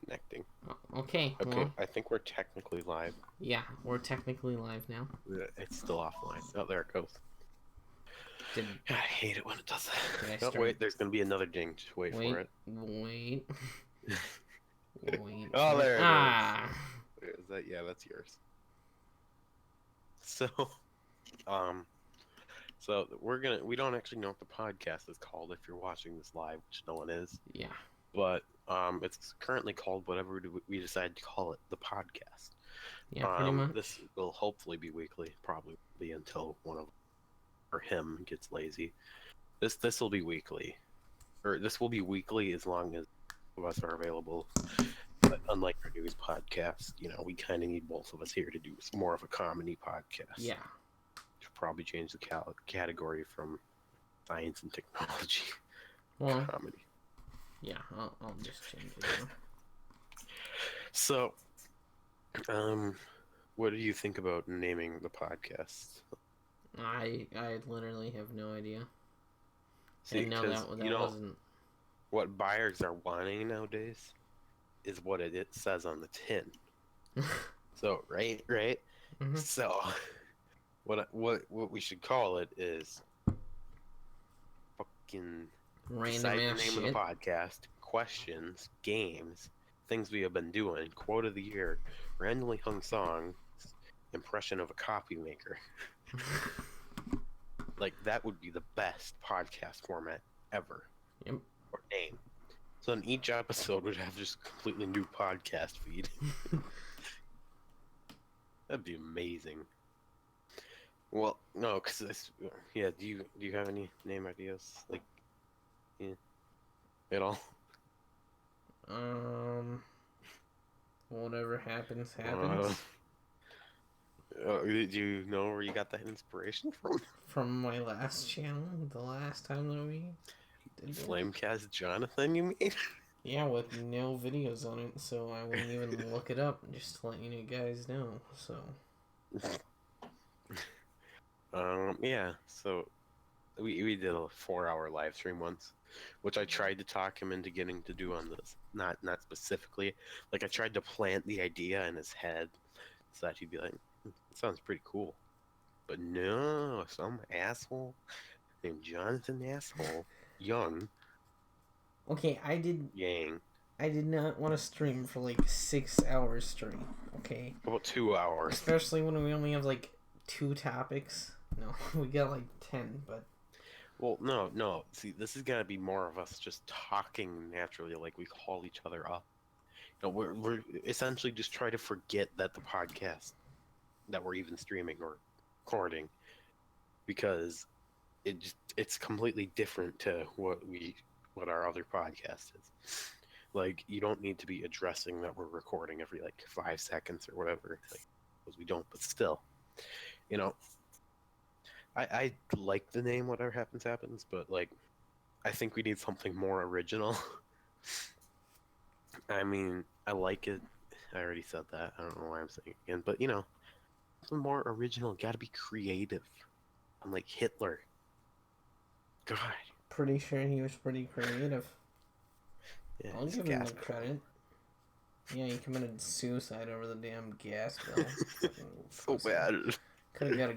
connecting. Okay, Okay, well, I think we're technically live. yeah, we're technically live now. It's still offline. Oh, there it goes. Did I hate it when it does did I that. Oh, start? wait, there's gonna be another ding. Just wait for Wait, it. wait, wait Oh, for it. there it is. Ah, Is that? Yeah, that's yours. So, um, we don't actually know what the podcast is called if you're watching this live, which no one is. yeah, But it's currently called whatever we decide to call it, the podcast. yeah, pretty This much. will hopefully be weekly, probably until one of or him gets lazy. This will be weekly, or this will be weekly as long as of us are available. But unlike our news podcast, we kind of need both of us here to do more of a comedy podcast. Yeah. Should probably change the category from science and technology Well, comedy. yeah, I'll just change it now. So, what do you think about naming the podcast? I literally have no idea. I See, didn't know because that wasn't. what buyers are wanting nowadays is what it says on the tin. So right. Mm-hmm. So what we should call it is fucking Random decide the ass name of the shit. podcast, questions, games, things we have been doing, quote of the year, randomly hung songs, impression of a coffee maker. Like that would be the best podcast format ever. Yep. Or name. So in each episode would have just a completely new podcast feed. That'd be amazing. Well, no, because yeah. Do you have any name ideas, like, yeah, at all? Whatever happens, Uh, happens. did you know where you got that inspiration from? From my last channel, the last time that we did this. Flamecast Jonathan, you mean? Yeah, with no videos on it, so I wouldn't even look it up, just to let you guys know. So. Yeah. So we did a 4-hour live stream once, which I tried to talk him into getting to do on this. Not specifically. Like I tried to plant the idea in his head so that he'd be like, "That sounds pretty cool." But no, some asshole named Jonathan Asshole Young Okay, Yang. I did not want to stream for like 6 hours straight. Okay, About 2 hours. especially when we only have like 2 topics. No, we got like 10, but. Well, no. See, this is gonna be more of us just talking naturally, like we call each other up. We're essentially just try to forget that the podcast that we're even streaming or recording, because it's completely different to what our other podcast is. Like you don't need to be addressing that we're recording every like 5 seconds or whatever, like because we don't. But still, you know, I like the name whatever happens, but like I think we need something more original. I mean, I like it. I already said that. I don't know why I'm saying it again, but something more original. Got to be creative. I'm like Hitler. God. Pretty sure he was pretty creative. Yeah, I'll he's give him the gas man. credit. Yeah, he committed suicide over the damn gas bill. Fucking So bad. Could have got a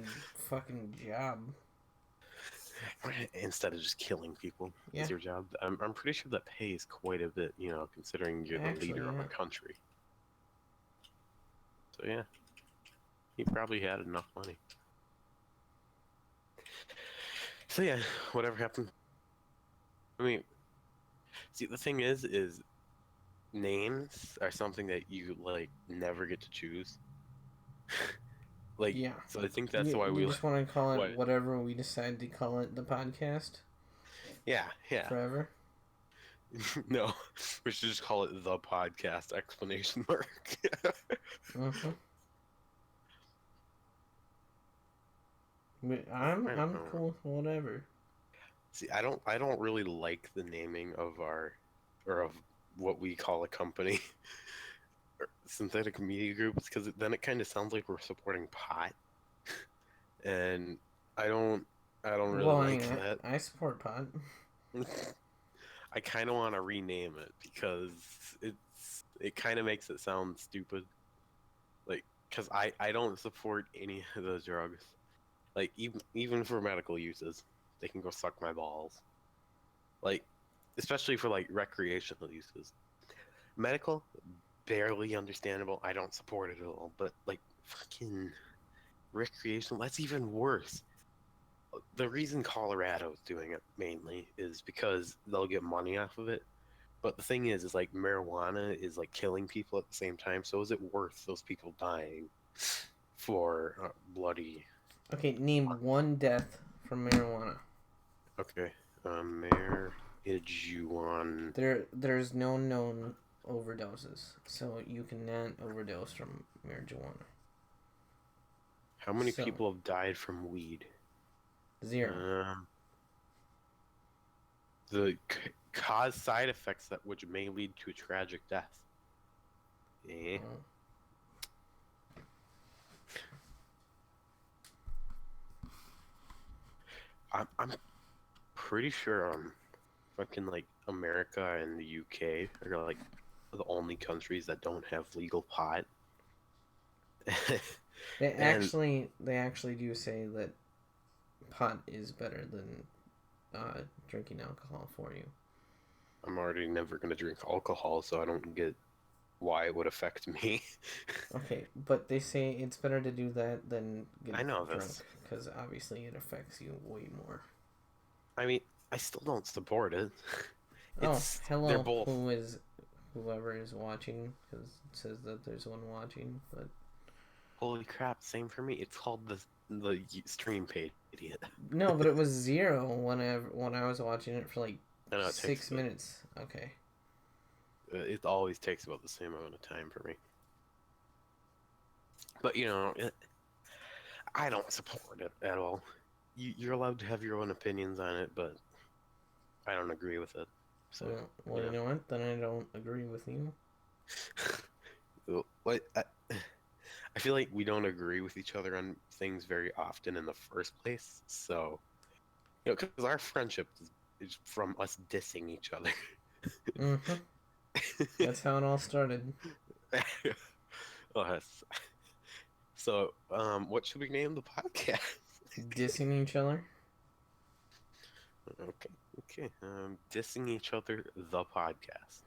fucking job. Instead of just killing people, Yeah. is your job. I'm pretty sure that pays quite a bit, considering you're the leader of a country. So yeah, he probably had enough money. So yeah, whatever happened. I mean, see, the thing is names are something that you like never get to choose. Like, yeah. so I think that's why we just want to call it what? whatever we decide to call it, the podcast. Yeah. Forever. No, we should just call it the podcast ! Mm-hmm. I'm cool with whatever. See, I don't really like the naming of of what we call a company, synthetic media groups, because then it kind of sounds like we're supporting pot, and I don't really like that. I support pot. I kind of want to rename it because it kind of makes it sound stupid. Like, because I don't support any of those drugs. Like, even for medical uses, they can go suck my balls. Like, especially for like recreational uses. Medical, barely understandable. I don't support it at all. But like, fucking recreational, that's even worse. The reason Colorado's doing it mainly is because they'll get money off of it. But the thing is like marijuana is like killing people at the same time. So is it worth those people dying for bloody? Okay, name one death from marijuana. Okay, marijuana. There's no known overdoses, so you cannot overdose from marijuana. How many So people have died from weed? 0. Um, the cause side effects that which may lead to a tragic death. Eh. Oh. I'm pretty sure fucking like America and the UK are like the only countries that don't have legal pot. They And actually do say that pot is better than drinking alcohol for you. I'm already never gonna drink alcohol, so I don't get why it would affect me. Okay, but they say it's better to do that than get I know drunk this. because obviously it affects you way more. I mean, I still don't support it. Oh, They're hello, both. whoever is watching because it says that there's one watching, but Holy crap! Same for me. It's called the stream page, idiot. no, but it was 0 when I was watching it for like I know it takes, 6 minutes. Okay. it always takes about the same amount of time for me. But I don't support it at all. You're allowed to have your own opinions on it, but I don't agree with it. So, Well, you know what? Then I don't agree with you. What I feel like we don't agree with each other on things very often in the first place. So, because our friendship is from us dissing each other. Mm-hmm. That's how it all started. Oh, so, what should we name the podcast? Dissing each other. Okay. Dissing each other, the podcast.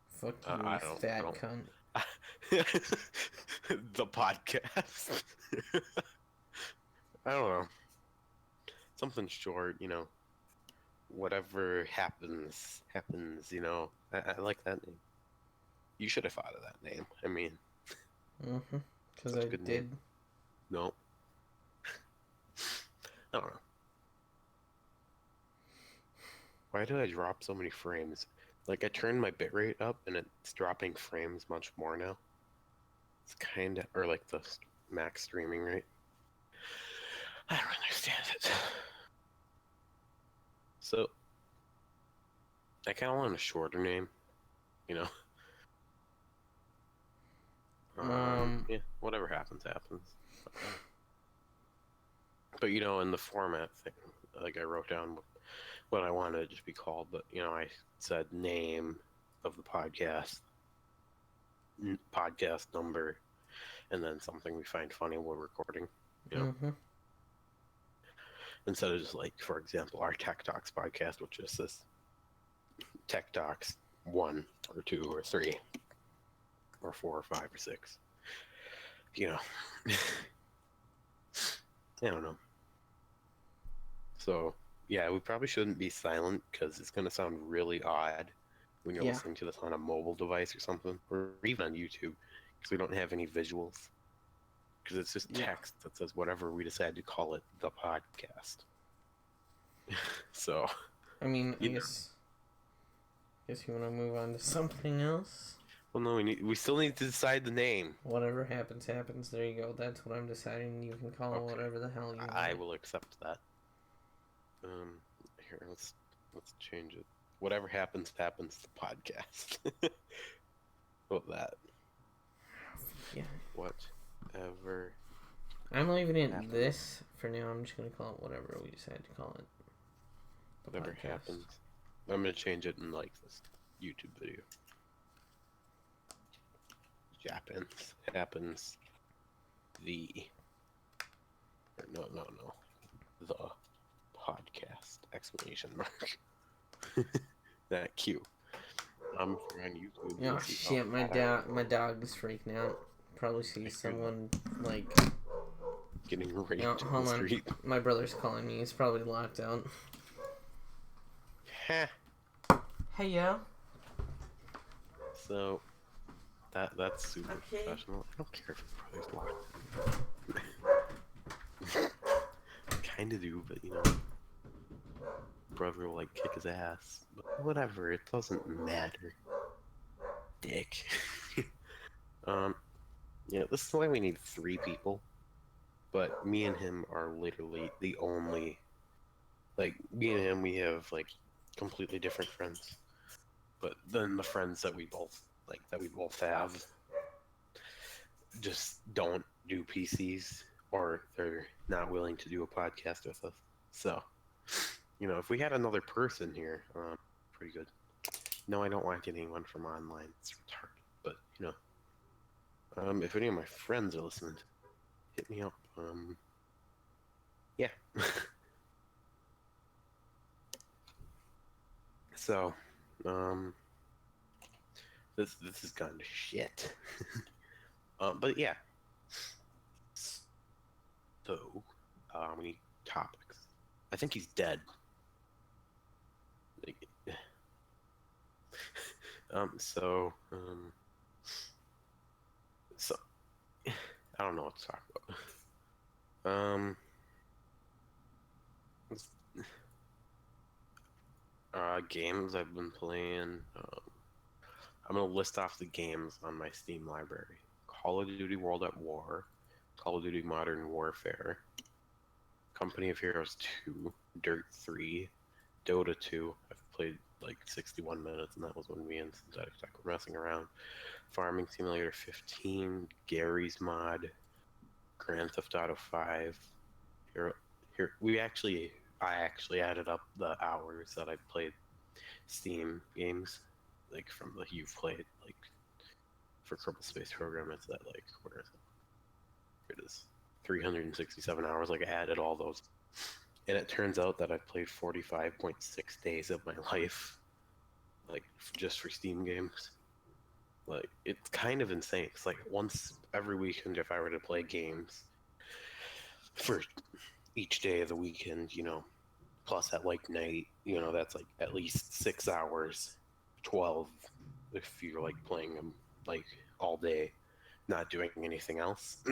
Fuck you, I you I fat don't. cunt. The podcast. I don't know. Something short, whatever happens, happens, I like that name. You should have thought of that name. I mean, Mm-hmm. Because such I a good name. did. No. I don't know. Why did I drop so many frames? Like, I turned my bitrate up and it's dropping frames much more now. It's kind of, or like the max streaming rate. I don't understand it. So, I kind of want a shorter name, you know? Yeah, whatever happens, happens. But, in the format thing, like I wrote down what I wanted it to be called, but, I said name of the podcast, podcast number, and then something we find funny while recording, Mm-hmm. Instead of just like, for example, our Tech Talks podcast, which is this Tech Talks 1 or 2 or 3 or 4 or 5 or 6. I don't know. So, yeah, we probably shouldn't be silent because it's going to sound really odd when you're listening to this on a mobile device or something, or even on YouTube, because we don't have any visuals. Because it's just text that says whatever we decide to call it, the podcast. So, I mean, I guess you want to move on to something else? Well, no, we still need to decide the name. Whatever happens, happens. There you go. That's what I'm deciding. You can call it whatever the hell you want. I will accept that. Here, let's change it. Whatever happens, happens. The podcast. What that? Yeah. Whatever. I'm leaving it this for now. I'm just gonna call it whatever we decide to call it. Whatever happens. I'm gonna change it in like this YouTube video. Happens. The no. The podcast exclamation mark. That cue. I'm on YouTube. Oh shit! My dog is freaking out. Probably sees someone like getting raped in hold the on. street. My brother's calling me. He's probably locked out. Heh. Hey yo. So that's super professional. I don't care if your brother's locked. Kind of do, but you know, brother will like kick his ass. But whatever, it doesn't matter. Dick. Yeah, this is why we need 3 people. But me and him are literally the only. Like me and him, we have like completely different friends. But then the friends that we both have just don't do PCs, or they're not willing to do a podcast with us. So, you know, if we had another person here, pretty good. No, I don't want anyone from online. It's retarded. But you know, if any of my friends are listening, hit me up. Yeah. So, this has gone to shit. But yeah. So, we need topics. I think he's dead. So, I don't know what to talk about. Games I've been playing. I'm gonna list off the games on my Steam library: Call of Duty World at War, Call of Duty Modern Warfare, Company of Heroes 2, Dirt 3, Dota 2. I've played like 61 minutes, and that was when me and Synthetic Tech were messing around. Farming Simulator 15, Gary's Mod, Grand Theft Auto 5. I actually added up the hours that I played Steam games, like from the you've played, like for Kerbal Space Program. It's that like where is it? It is 367 hours. Like I added all those, and it turns out that I've played 45.6 days of my life, like just for Steam games. Like it's kind of insane. It's like once every weekend, if I were to play games for each day of the weekend, you know, plus at like night, you know, that's like at least 6 hours, 12 if you're like playing them like all day, not doing anything else.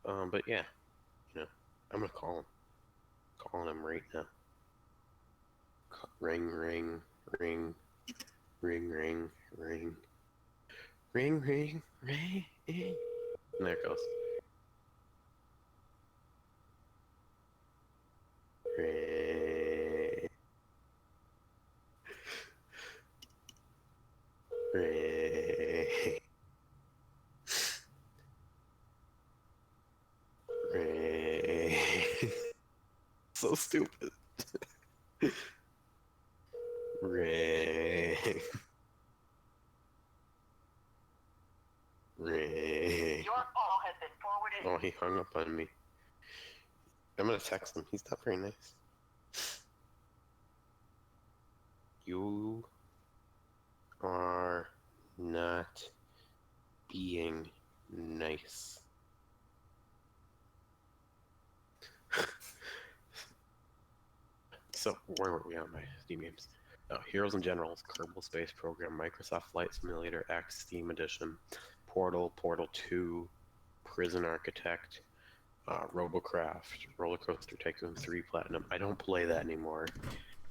But yeah, you know, I'm gonna calling him right now. Ring, ring, ring, ring, ring, ring, ring, ring, ring. And there it goes. Ring, ring, ring. So stupid. Ring, ring. Your call has been forwarded. Oh, he hung up on me. I'm gonna text him. He's not very nice. You are not being nice. So, where were we on my Steam games? Heroes and Generals, Kerbal Space Program, Microsoft Flight Simulator X Steam Edition, Portal, Portal 2, Prison Architect, Robocraft, Roller Coaster Tycoon 3 Platinum. I don't play that anymore.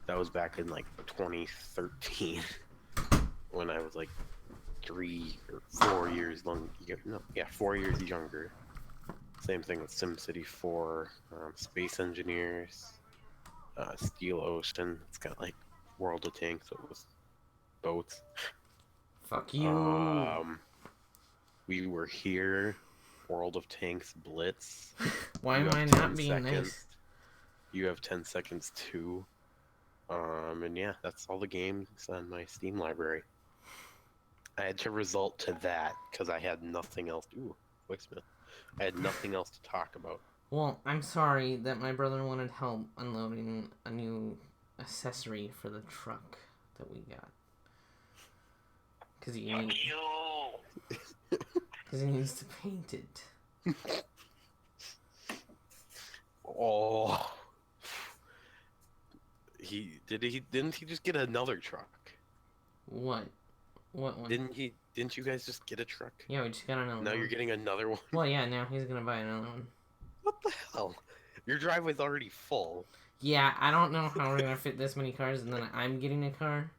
That was back in like 2013 when I was like 3 or 4 years long. No, yeah, 4 years younger. Same thing with SimCity 4, Space Engineers, Steel Ocean. It's got like World of Tanks, so it was boats. Fuck you. We were here. World of Tanks Blitz. Why You am I have not 10 being seconds. nice? You have 10 seconds too. And yeah, that's all the games on my Steam library. I had to resort to that because I had nothing else. Ooh, voicemail. I had nothing else to talk about. Well, I'm sorry that my brother wanted help unloading a new accessory for the truck that we got. Because he needs to paint it. Oh, didn't he just get another truck? What? What one? Didn't you guys just get a truck? Yeah, we just got another one. Now you're getting another one? Well, yeah, now he's gonna buy another one. What the hell? Your driveway's already full. Yeah, I don't know how we're gonna fit this many cars, and then I'm getting a car.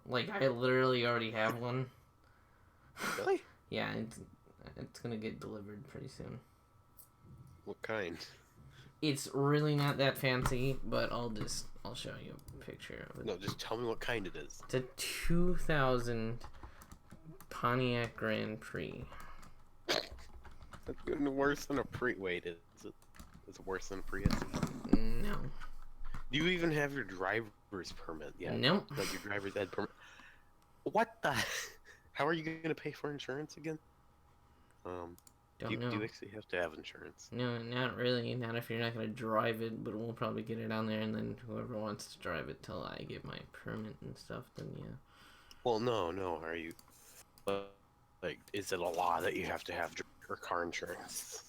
Like, I literally already have one. Really? Yeah, it's gonna get delivered pretty soon. What kind? It's really not that fancy, but I'll show you a picture of it. No, just tell me what kind it is. It's a 2000 Pontiac Grand Prix. That's getting worse than a Prius. Wait, is it worse than a Prius? No. Do you even have your driver's permit yet? Nope. Like your driver's ed permit? What the? How are you gonna pay for insurance again? Do you actually have to have insurance? No, not really. Not if you're not gonna drive it, but we'll probably get it on there, and then whoever wants to drive it till I get my permit and stuff, then yeah. Well, no. Are you? Like, is it a law that you have to have your car insurance?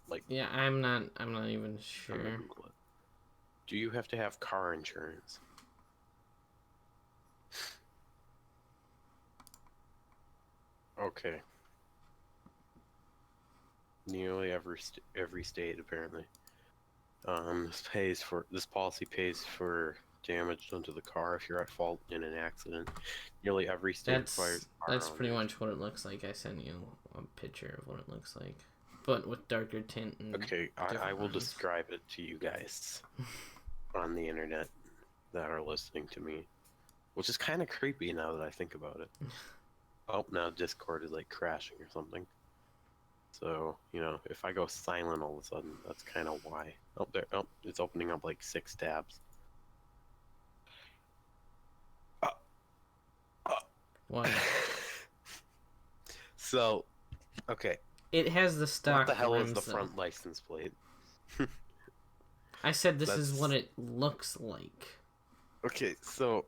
Like, yeah, I'm not even sure. Do you have to have car insurance? Okay. Nearly every state apparently. This policy pays for damage done to the car if you're at fault in an accident. Nearly every state requires. That's pretty much what it looks like. I sent you a picture of what it looks like, but with darker tint. And okay, I will describe it to you guys on the internet that are listening to me, which is kind of creepy now that I think about it. Oh, now Discord is like crashing or something. So, you know, if I go silent all of a sudden, that's kind of why. Oh, there. Oh, it's opening up like 6 tabs. What? So, okay. It has the stock. What the hell is the though. front license plate? I said this is what it looks like. Okay, so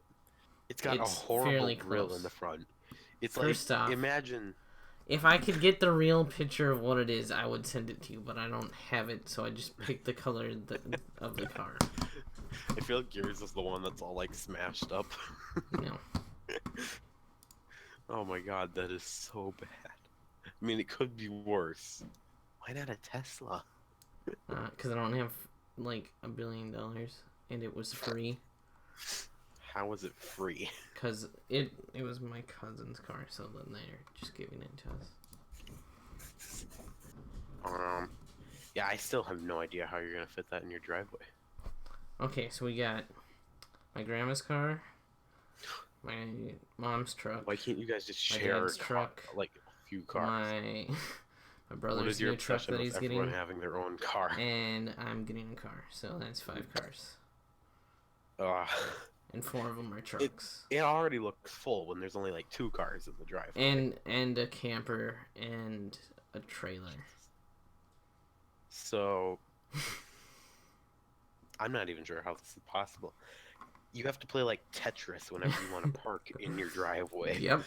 it's got a horrible grill in the front. It's First like, off, imagine... If I could get the real picture of what it is, I would send it to you, but I don't have it, so I just picked the color of the car. I feel like yours is the one that's all, like, smashed up. No. Oh my god, that is so bad. I mean, it could be worse. Why not a Tesla? Because I don't have, like, $1 billion, and it was free. How was it free? Because it was my cousin's car, so then they're just giving it to us. Yeah, I still have no idea how you're gonna fit that in your driveway. Okay, so we got my grandma's car, my mom's truck. Why can't you guys just share a truck, like a few cars? My brother's new truck that he's getting. Everyone having their own car. And I'm getting a car, so that's 5 cars. And 4 of them are trucks. It already looks full when there's only like 2 cars in the driveway. And a camper and a trailer. So I'm not even sure how this is possible. You have to play like Tetris whenever you want to park in your driveway. Yep.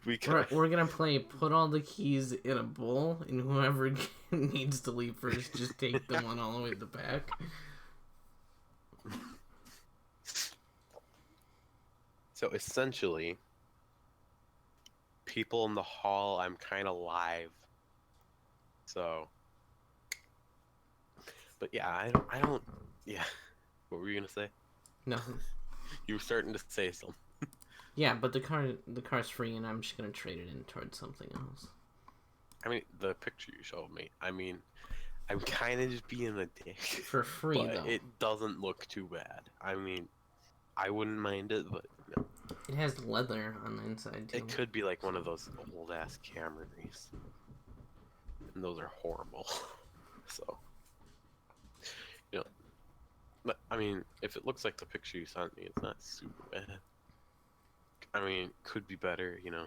We're gonna play put all the keys in a bowl, and whoever needs to leave first, just take the one all the way to the back. So essentially, people in the hall, I'm kind of live. So, but yeah, I don't, yeah. What were you gonna say? Nothing. You were starting to say something. Yeah, but the car's free, and I'm just gonna trade it in towards something else. I mean, the picture you showed me. I mean, I'm kind of just being a dick. For free, but though. It doesn't look too bad. I mean, I wouldn't mind it, but no. It has leather on the inside too. It could be like one of those old ass Camrys, and those are horrible. So, you know, but I mean, if it looks like the picture you sent me, it's not super bad. I mean, could be better, you know.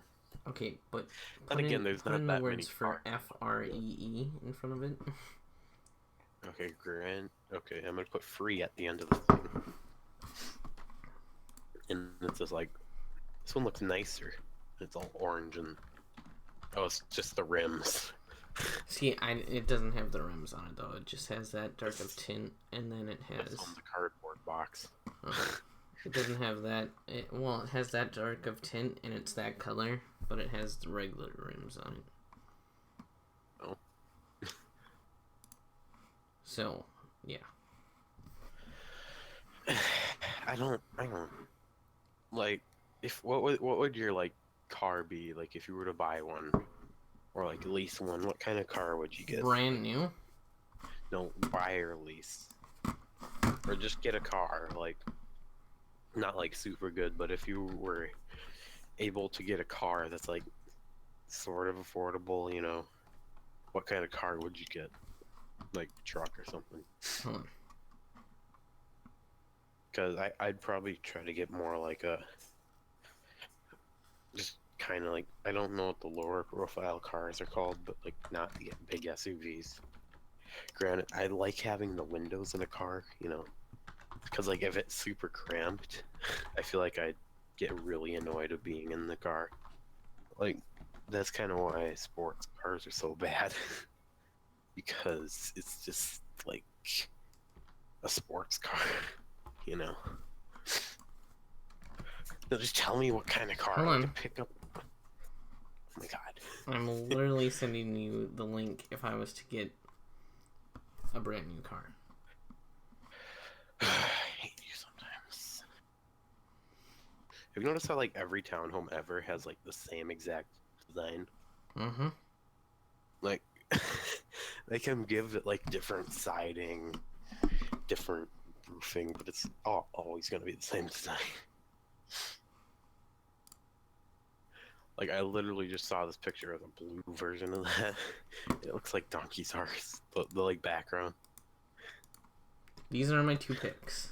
Okay, but Then again, there's put in not the that many words for cars. FREE in front of it. Okay, grand. Okay, I'm gonna put free at the end of the thing. And it's just like, this one looks nicer. It's all orange and, oh, it's just the rims. See, it doesn't have the rims on it though. It just has that dark of tint, and then it has. It's on the cardboard box. It doesn't have that. It has that dark of tint, and it's that color, but it has the regular rims on it. Oh. So, yeah. I don't like, if what would your like car be like if you were to buy one or like lease one? What kind of car would you get? Brand new? No, buy or lease, or just get a car, like not like super good, but if you were able to get a car that's like sort of affordable, you know, what kind of car would you get? Like truck or something? Hold on. Because I'd probably try to get more like a, just kind of like, I don't know what the lower profile cars are called, but like not the big SUVs. Granted, I like having the windows in a car, you know, because like if it's super cramped, I feel like I'd get really annoyed of being in the car. Like, that's kind of why sports cars are so bad. Because it's just like a sports car, you know. Now just tell me what kind of car Hold I on. could pick up. Oh my god. I'm literally sending you the link if I was to get a brand new car. I hate you sometimes. Have you noticed how like every townhome ever has like the same exact design? Mm-hmm. Like they can give it like different siding, different roofing, but it's always gonna be the same design. Like I literally just saw this picture of the blue version of that. It looks like donkey's horse, the like background. These are my two picks.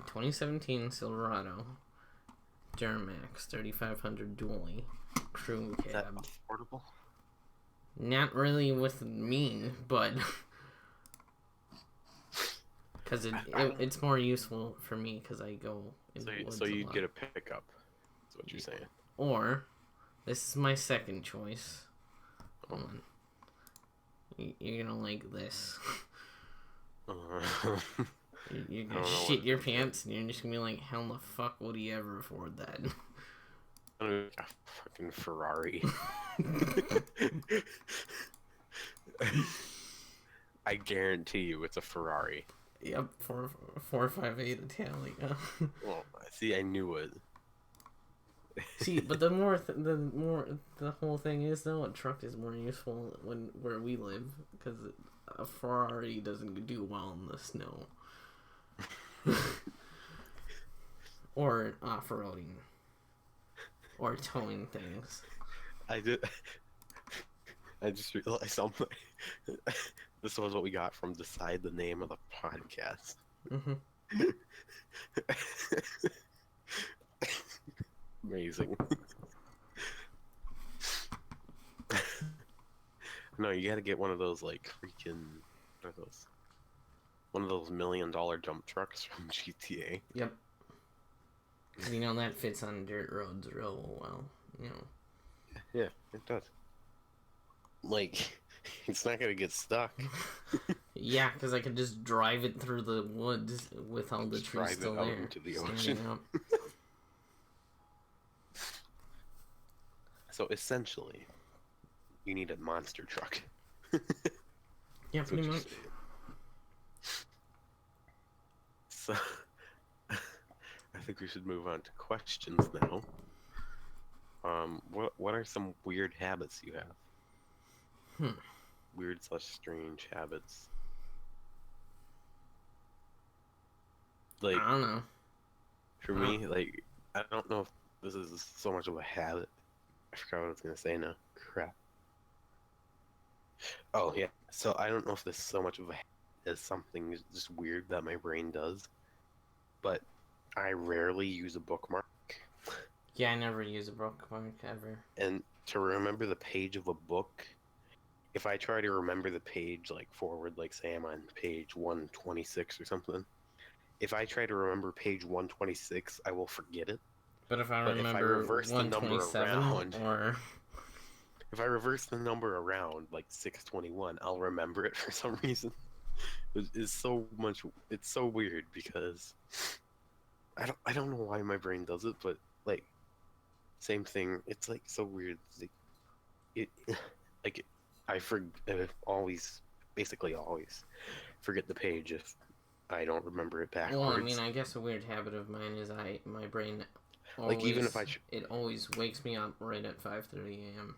2017 Silverado Duramax 3500 dually crew Is that cab. affordable? Not really with me, but because it's more useful for me because I go in the woods So a you'd lot. get a pickup. That's what you're saying. Or this is my second choice. Hold on. You're gonna like this. You're gonna shit your pants, and you're just gonna be like, "How the fuck would he ever afford that?" A fucking Ferrari. I guarantee you, it's a Ferrari. Yep, 458 Italia. Well, see, I knew it. See, but the whole thing is though, a truck is more useful where we live because a Ferrari doesn't do well in the snow or off-roading or towing things. I just realized something. This was what we got from Decide the Name of the Podcast. Mm-hmm. Amazing. No, you gotta get one of those like freaking, what are those? One of those $1 million dump trucks from GTA. Yep. You know that fits on dirt roads real well. You know. Yeah, it does. Like, it's not gonna get stuck. Yeah, because I could just drive it through the woods with all the trees still there. Into the ocean. Up. So essentially, you need a monster truck. Yeah, pretty much. So, I think we should move on to questions now. What are some weird habits you have? Weird / strange habits. Like, I don't know. for me, like, I don't know if this is so much of a habit. I forgot what I was gonna say now. Crap. Oh, yes. So I don't know if this is so much of a as something just weird that my brain does, but I rarely use a bookmark. Yeah, I never use a bookmark ever. And to remember the page of a book, if I try to remember the page like forward, like say I'm on page 126 or something, if I try to remember page 126, I will forget it. But if I But if I remember reverse the number 127 around, or if I reverse the number around like 621, I'll remember it for some reason. It's so much. It's so weird because I don't know why my brain does it, but like same thing. It's like so weird. It like always, basically always forget the page if I don't remember it well, I mean, backwards. I guess a weird habit of mine is my brain Like even if always it always wakes me up right at 5:30 a.m.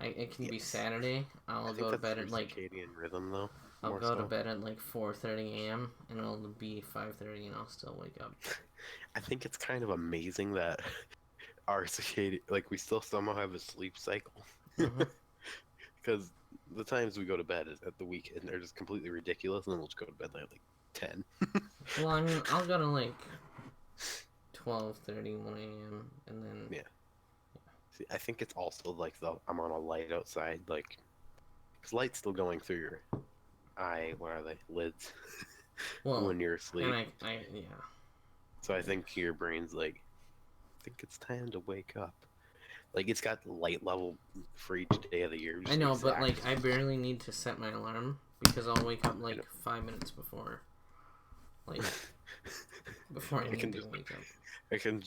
It can be yes, Saturday. I I'll think go to that's bed your at like circadian rhythm though, I'll more go to so. bed at like 4:30 a.m. and it'll be 5:30 and I'll still wake up. I think it's kind of amazing that our circadian, like we still somehow have a sleep cycle. Hmm. Because the times we go to bed at the weekend are just completely ridiculous, and then we'll just go to bed like 10. Well, I mean, I'll go to like 12:30, 1 a.m. and then Yeah. See, I think it's also like I'm on a light outside, like because light's still going through your eye. What are they? Lids. well, When you're and asleep. I yeah. So I think your brain's like, I think it's time to wake up. Like it's got light level for each day of the year, I just know, but exact. like I barely need to set my alarm because I'll wake up I know. like 5 minutes before, like before I I need can to just, wake up. I can.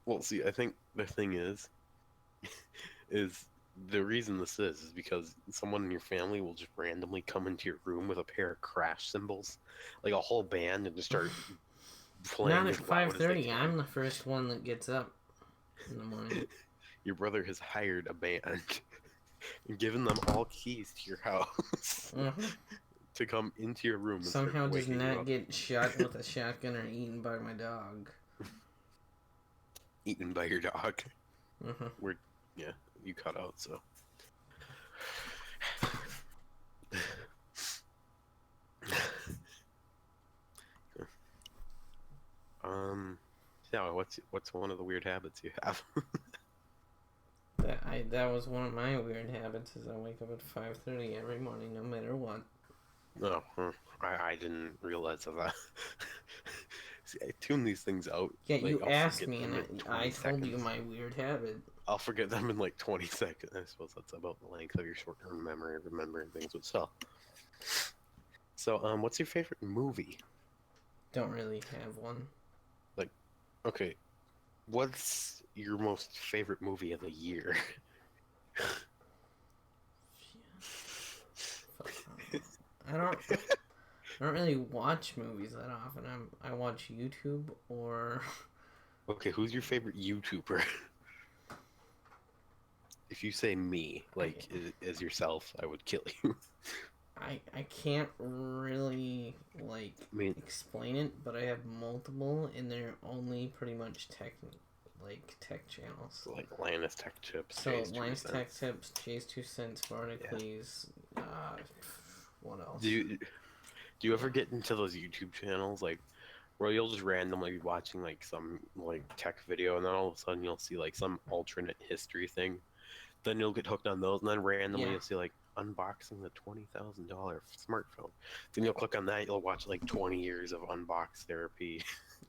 Well, see, I think the thing is the reason this is because someone in your family will just randomly come into your room with a pair of crash cymbals, like a whole band, and just start Not playing at as loud as they 5:30. can. I'm the first one that gets up in the morning. Your brother has hired a band and given them all keys to your house Hmm. to come into your room and start Somehow does waking you not up, get shot with a shotgun or eaten by my dog. eaten by your dog. Hmm. We're yeah, you cut out so. um, yeah. What's one of the weird habits you have? That was one of my weird habits. Is I wake up at 5:30 every morning, no matter what. Oh, I didn't realize that. See, I tune these things out. Yeah, Like you I'll asked forget me, them and in I 20 told you seconds. my weird habit. I'll forget them in like 20 seconds. I suppose that's about the length of your short-term memory, remembering things with stuff. So, what's your favorite movie? Don't really have one. Like, okay, what's your most favorite movie of the year? I don't. I don't really watch movies that often. I watch YouTube or Okay, who's your favorite YouTuber? If you say me, I like as yourself, I would kill you. I can't really like I mean, explain it, but I have multiple, and they're only pretty much tech channels. like Linus Tech Chips, So Jay's Two Linus Tech Cents. Tips, Jay's 2 cents, Yeah. Barnacles, what Do else? you ever get into those YouTube channels like where you'll just randomly be watching like some like tech video and then all of a sudden you'll see like some alternate history thing. Then you'll get hooked on those and then randomly Yeah, you'll see like unboxing the $20,000 smartphone. Then you'll click on that, you'll watch like 20 years of unbox therapy.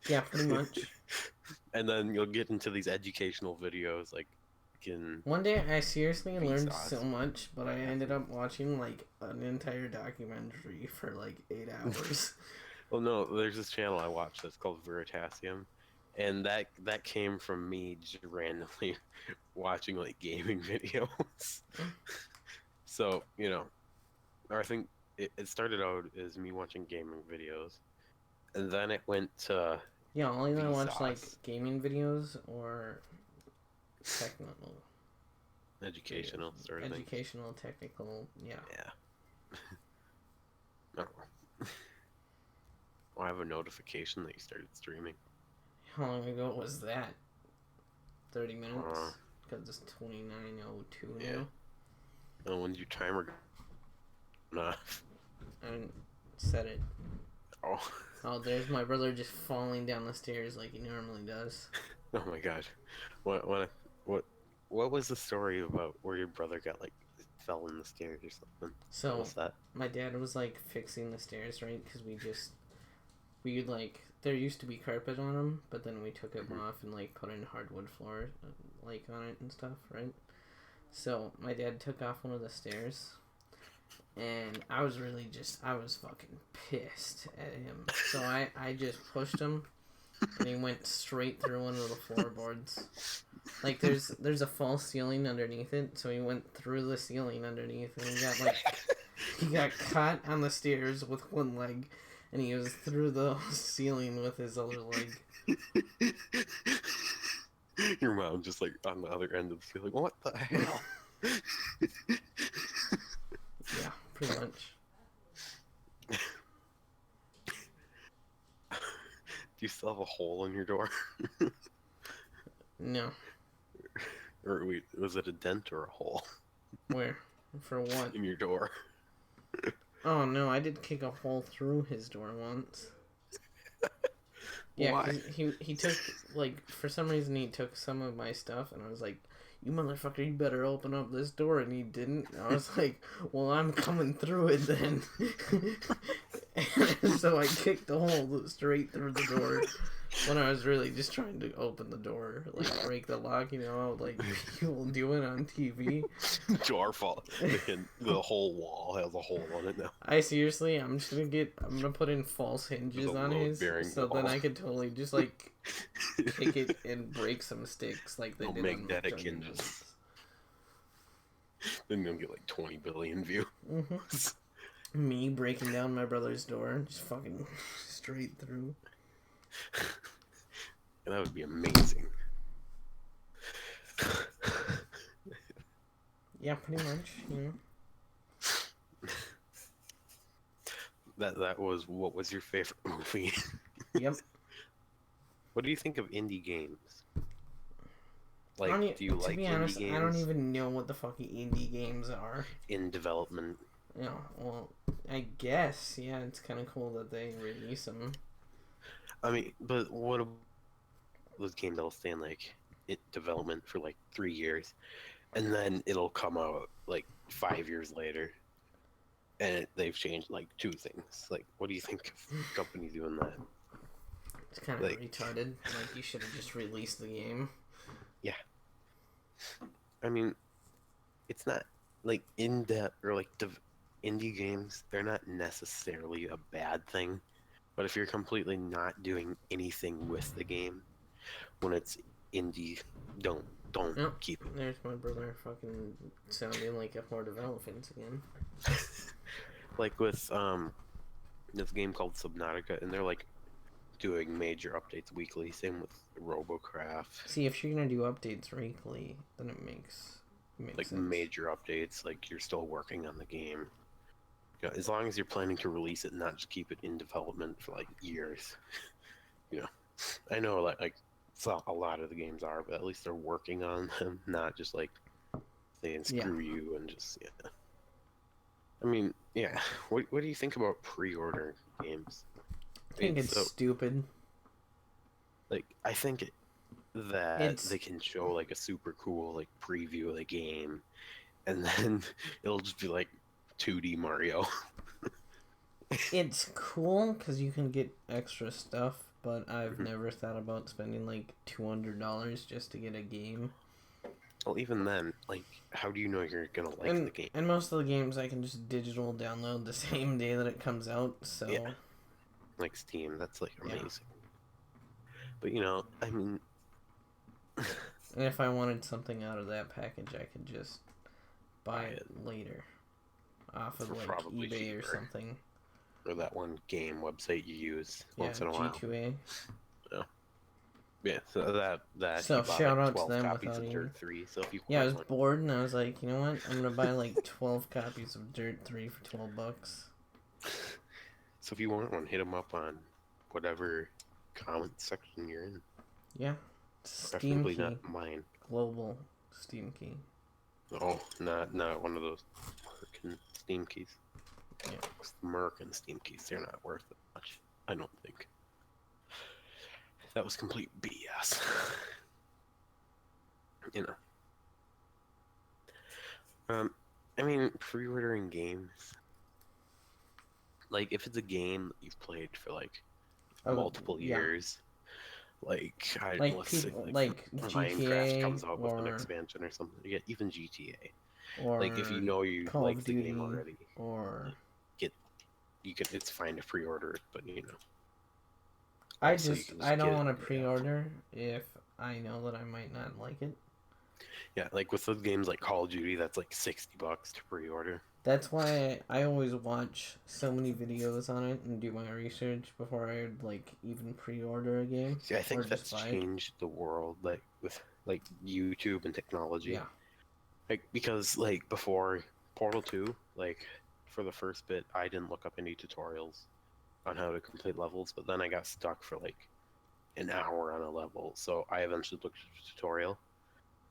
yeah, pretty much. And then you'll get into these educational videos like in One day I seriously learned so Vsauce. much, but I ended Matthew. up watching like an entire documentary for like 8 hours. Well, no, there's this channel I watch that's called Veritasium, and that came from me just randomly watching like gaming videos. So I think it started out as me watching gaming videos, and then it went to Yeah, I'll either watch like Vsauce, gaming videos or technical videos, educational sort of things. educational, technical. Yeah. Yeah. No. Oh, I have a notification that you started streaming. How long ago was that? 30 Uh, minutes? Because it's 29:02 yeah. now. Oh, when's your timer? Nah. I said it. Oh. Oh, there's my brother just falling down the stairs like he normally does. Oh my god. What what was the story about where your brother got like fell in the stairs or something? What So, was that? my dad was like fixing the stairs, right? Because we like, there used to be carpet on them, but then we took it Mhm. off and like put in hardwood floor, like on it and stuff, right? So, my dad took off one of the stairs, and I was fucking pissed at him. So, I just pushed him, and he went straight through one of the floorboards. Like there's a false ceiling underneath it, so he went through the ceiling underneath, and he got caught on the stairs with one leg, and he was through the ceiling with his other leg. Your mom just like on the other end of the field, like, what the hell? Yeah, pretty much. Do you still have a hole in your door? No, Or was it a dent or a hole where? For what? in your door? Oh no, I did kick a hole through his door once. Yeah, Why? because he took, like, for some reason he took some of my stuff, and I was like, you motherfucker, you better open up this door, and he didn't. And I was like, well, I'm coming through it then. And so I kicked the hole straight through the door when I was really just trying to open the door, like, break the lock, you know, like people do it on TV. Door fall. The whole wall has a hole in it now. I'm gonna put in false hinges There's a on his, load-bearing so then wall. I could totally just, like, kick it and break some sticks like they No did magnetic on hinges. Then you'll get like 20 billion views. Me breaking down my brother's door, just fucking straight through. That would be amazing. Yeah, pretty much, you know. That was what was your favorite movie? Yep. What do you think of indie games? I don't Like, do you to like be indie honest, games I don't even know what the fucking indie games are. in development? You know, well, I guess, yeah, it's kind of cool that they release them. I mean, but what about those games that'll stay in like development for like 3 years, and then it'll come out like 5 years later, and they've changed like two things. Like, what do you think of companies doing that? It's kind of Like, retarded. Like, you should have just released the game. yeah. I mean, it's not like in depth or like indie games. They're not necessarily a bad thing, but if you're completely not doing anything with the game when it's indie, don't Oh, keep it. there's my brother fucking sounding like a horde of elephants again. Like with this game called Subnautica, and they're like doing major updates weekly. Same with Robocraft. See, if you're gonna do updates weekly, then it makes Like sense. major updates, like you're still working on the game. You know, as long as you're planning to release it, not just keep it in development for like years. You know, I know like a lot of the games are, but at least they're working on them, not just like saying screw you and just yeah. I mean, yeah. What do you think about pre-order games? I think it's stupid. Like, I think that It's they can show like a super cool like preview of the game, and then it'll just be like 2D Mario. it's cool because you can get extra stuff, but I've Mhm. never thought about spending like $200 just to get a game. Well, even then, like, how do you know you're gonna like the game? And most of the games I can just digital download the same day that it comes out. So Yeah, like Steam, that's like Yeah. amazing. But you know, I mean, and if I wanted something out of that package, I could just buy it later off of For like probably eBay or cheaper. something. or that one game website you use Yeah, once in a while. G2A. Yeah, so that So you bought shout like out to 12 them copies without of even. Dirt 3. So if you Yeah, I was want bored and I was like, you know what? I'm gonna buy like 12 copies of Dirt 3 for $12. so if you want one, hit them up on whatever comment section you're in. Yeah, Steam Preferably key, not mine. global Steam key. Oh, not one of those fucking Steam keys. Yeah. American Steam keys, they're not worth it much. I don't think. That was complete BS. you know. I mean, pre-ordering games, like if it's a game that you've played for like Oh, multiple yeah. years, like Like let's say people like like Minecraft GTA comes out with an expansion or something. Yeah, even GTA. Like if you or know you Call of like the game Duty already, or like get you can it's fine to pre-order it, but I also you just can I just don't get it want to the day after. pre-order if I know that I might not like it. Yeah, like with those games like Call of Duty, that's like $60 to pre-order. That's why I always watch so many videos on it and do my research before I would like even pre-order a game See, I or think just that's buy it. changed the world, like with like YouTube and technology. Yeah. Like because like before Portal 2, like for the first bit, I didn't look up any tutorials on how to complete levels, but then I got stuck for like an hour on a level, so I eventually looked at a tutorial.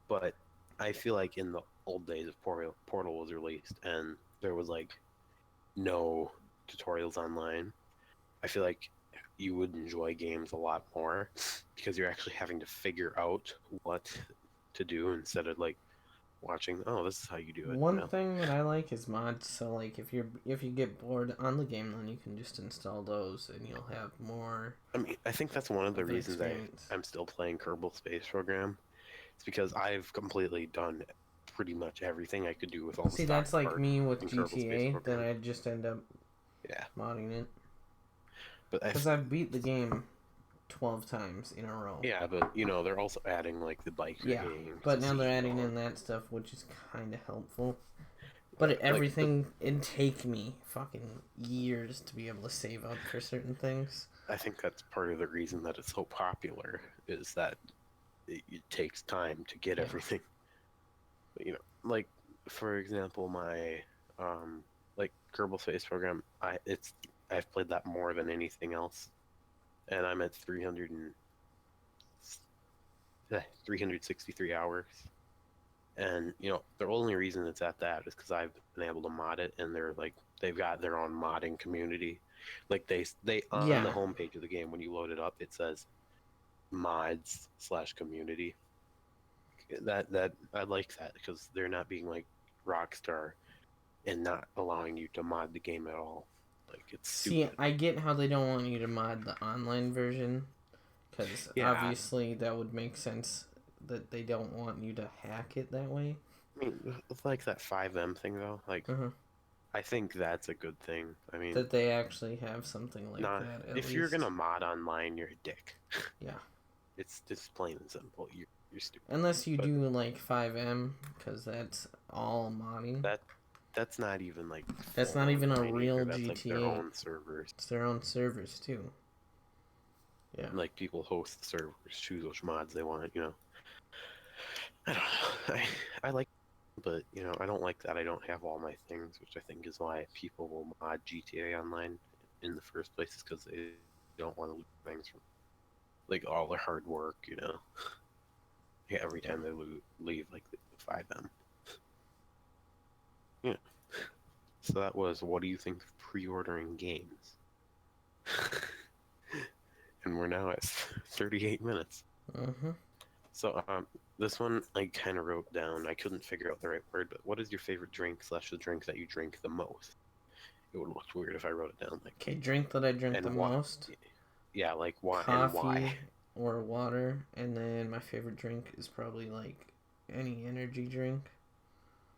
But I feel like in the old days of Portal was released and there was like no tutorials online, I feel like you would enjoy games a lot more because you're actually having to figure out what to do instead of like watching, oh, this is how you do it, One thing that I like is mods. So like if you get bored on the game, then you can just install those and you'll have more I mean, I think that's one of the of an reasons experience. I'm still playing Kerbal Space Program. It's because I've completely done pretty much everything I could do with all the See, stock that's like parts me with in Kerbal Space GTA. Then Program. I just end up Yeah, modding it but because I've beat the game 12 times in a row. yeah, but they're also adding like the biker Yeah, games, but the now they're season adding in mode. that stuff, which is kind of helpful. Yeah, But like the everything, it'd take me fucking years to be able to save up for certain things. I think that's part of the reason that it's so popular is that it takes time to get Yeah. everything. But, like for example, my like Kerbal Space Program, I've played that more than anything else, and I'm at 363 hours. And the only reason it's at that is because I've been able to mod it, and they've got their own modding community. Like they on the Yeah. homepage of the game when you load it up, it says mods/community. That I like that because they're not being like Rockstar and not allowing you to mod the game at all. Like it's See, stupid. I get how they don't want you to mod the online version, because Yeah, obviously that would make sense that they don't want you to hack it that way. I mean, it's like that 5M thing though. Like Uh-huh. I think that's a good thing. I mean, That they actually have something like not that at if you're least. gonna mod online, you're a dick. Yeah. It's just plain and simple. You're stupid. Unless you But do like 5M, because that's all modding. that that's not even like That's full not on even a mining either. real That's like their GTA. own servers. It's their own servers too. Yeah. Like people host the servers, choose which mods they want. I don't know. I like, but I don't like that I don't have all my things, which I think is why people will mod GTA Online in the first place, is because they don't want to lose things from like all their hard work. Yeah, every Yeah. time they leave like the 5M. Yeah. So that was, what do you think of pre-ordering games? And we're now at 38 minutes. Mm-hmm. So this one I kind of wrote down. I couldn't figure out the right word, but what is your favorite drink / the drink that you drink the most? It would look weird if I wrote it down like, Okay, drink that I drink the and why? most. Yeah, like why and why? Coffee or water, and then my favorite drink is probably like any energy drink.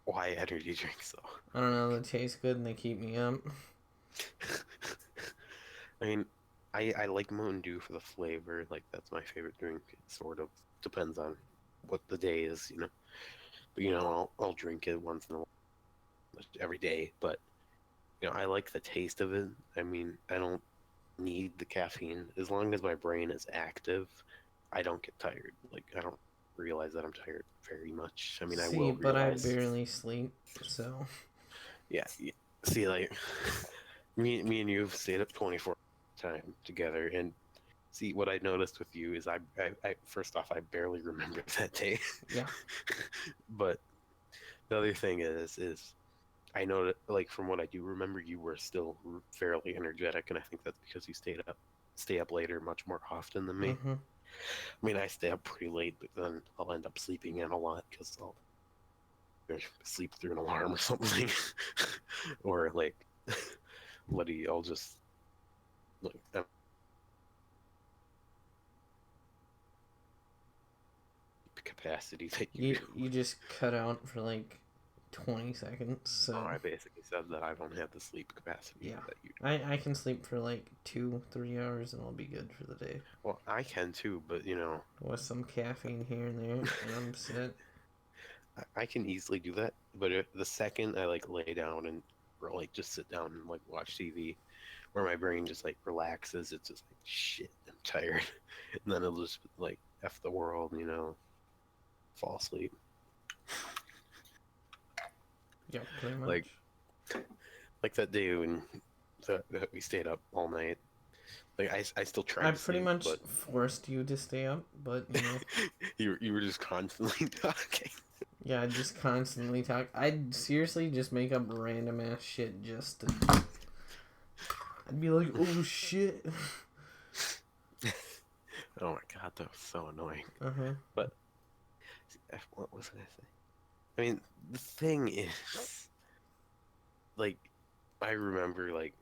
Why energy drinks though? I don't know, they taste good and they keep me up. I mean, I like Mountain Dew for the flavor. Like that's my favorite drink. It sort of depends on what the day is. But I'll drink it once in a while, every day. But I like the taste of it. I mean, I don't need the caffeine as long as my brain is active. I don't get tired. Like I don't realize that I'm tired very much. I mean, I See, will but I realize. barely sleep, so Yeah. See, like me and you have stayed up 24 time together, and see what I noticed with you is I first off I barely remember that day. yeah. But the other thing is I know that, like, from what I do remember, you were still fairly energetic, and I think that's because you stay up later much more often than me. Mm-hmm. I mean, I stay up pretty late, but then I'll end up sleeping in a lot because I'll sleep through an alarm or something, or like, I'll just like capacity that you do. You just cut out for like 20 seconds. Oh, So I basically said that I don't have the sleep capacity yeah, that you do. I can sleep for like 2-3 hours and I'll be good for the day Well, I can too, but with some caffeine here and there, and I'm set. I can easily do that. But the second I like lay down and or like just sit down and like watch TV, where my brain just like relaxes, it's just like shit, I'm tired, and then it'll just like f the world, fall asleep. Yeah, pretty much. Like like that day when that we stayed up all night. Like I still I tried to pretty sleep, much but forced you to stay up, but you were just constantly talking. yeah, I just constantly talk. I'd seriously just make up random ass shit just to. I'd be like, oh shit. Oh my god, that was so annoying. Uh huh. But what was I gonna say? I mean, the thing is, like, I remember like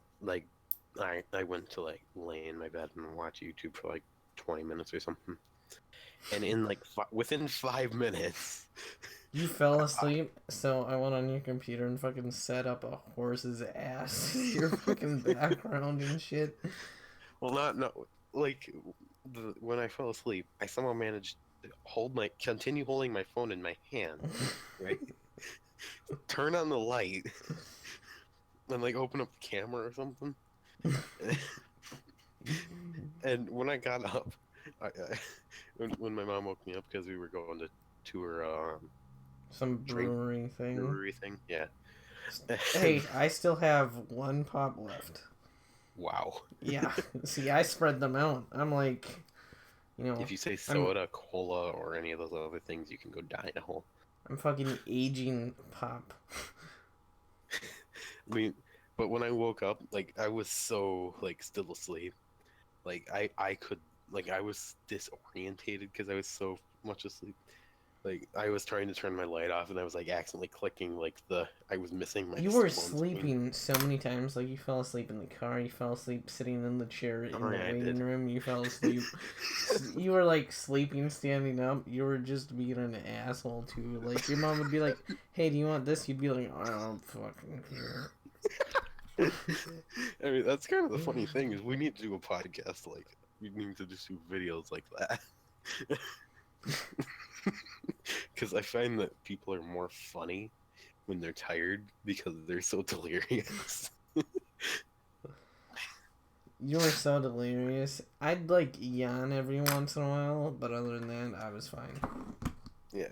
I went to like lay in my bed and watch YouTube for like 20 minutes or something, and in like within 5 minutes, You fell asleep, so I went on your computer and fucking set up a horse's ass as your fucking background and shit. well, not no, like when I fell asleep, I somehow managed to continue holding my phone in my hand, right? Turn on the light and like open up the camera or something. And when I got up, when my mom woke me up because we were going to tour Some drink brewery thing. brewery thing, yeah. Hey, I still have one pop left. Wow. Yeah, see, I spread them out. I'm like, If you say I'm soda, cola, or any of those other things, you can go die in a hole. I'm fucking aging pop. I mean, but when I woke up, like I was so like still asleep. Like I could like I was disorientated because I was so much asleep. Like I was trying to turn my light off and I was like accidentally clicking like I was missing my You were cell phone screen. sleeping so many times. Like, you fell asleep in the car. You fell asleep sitting in the chair in Oh the yeah, I waiting did. room. You fell asleep. You were like sleeping standing up. You were just being an asshole too. Like, your mom would be like, "Hey, do you want this?" You'd be like, "I don't fucking care." I mean, that's kind of the funny thing is we need to do a podcast like we need to just do videos like that. Because I find that people are more funny when they're tired because they're so delirious. You were so delirious. I'd like yawn every once in a while, but other than that, I was fine. Yeah.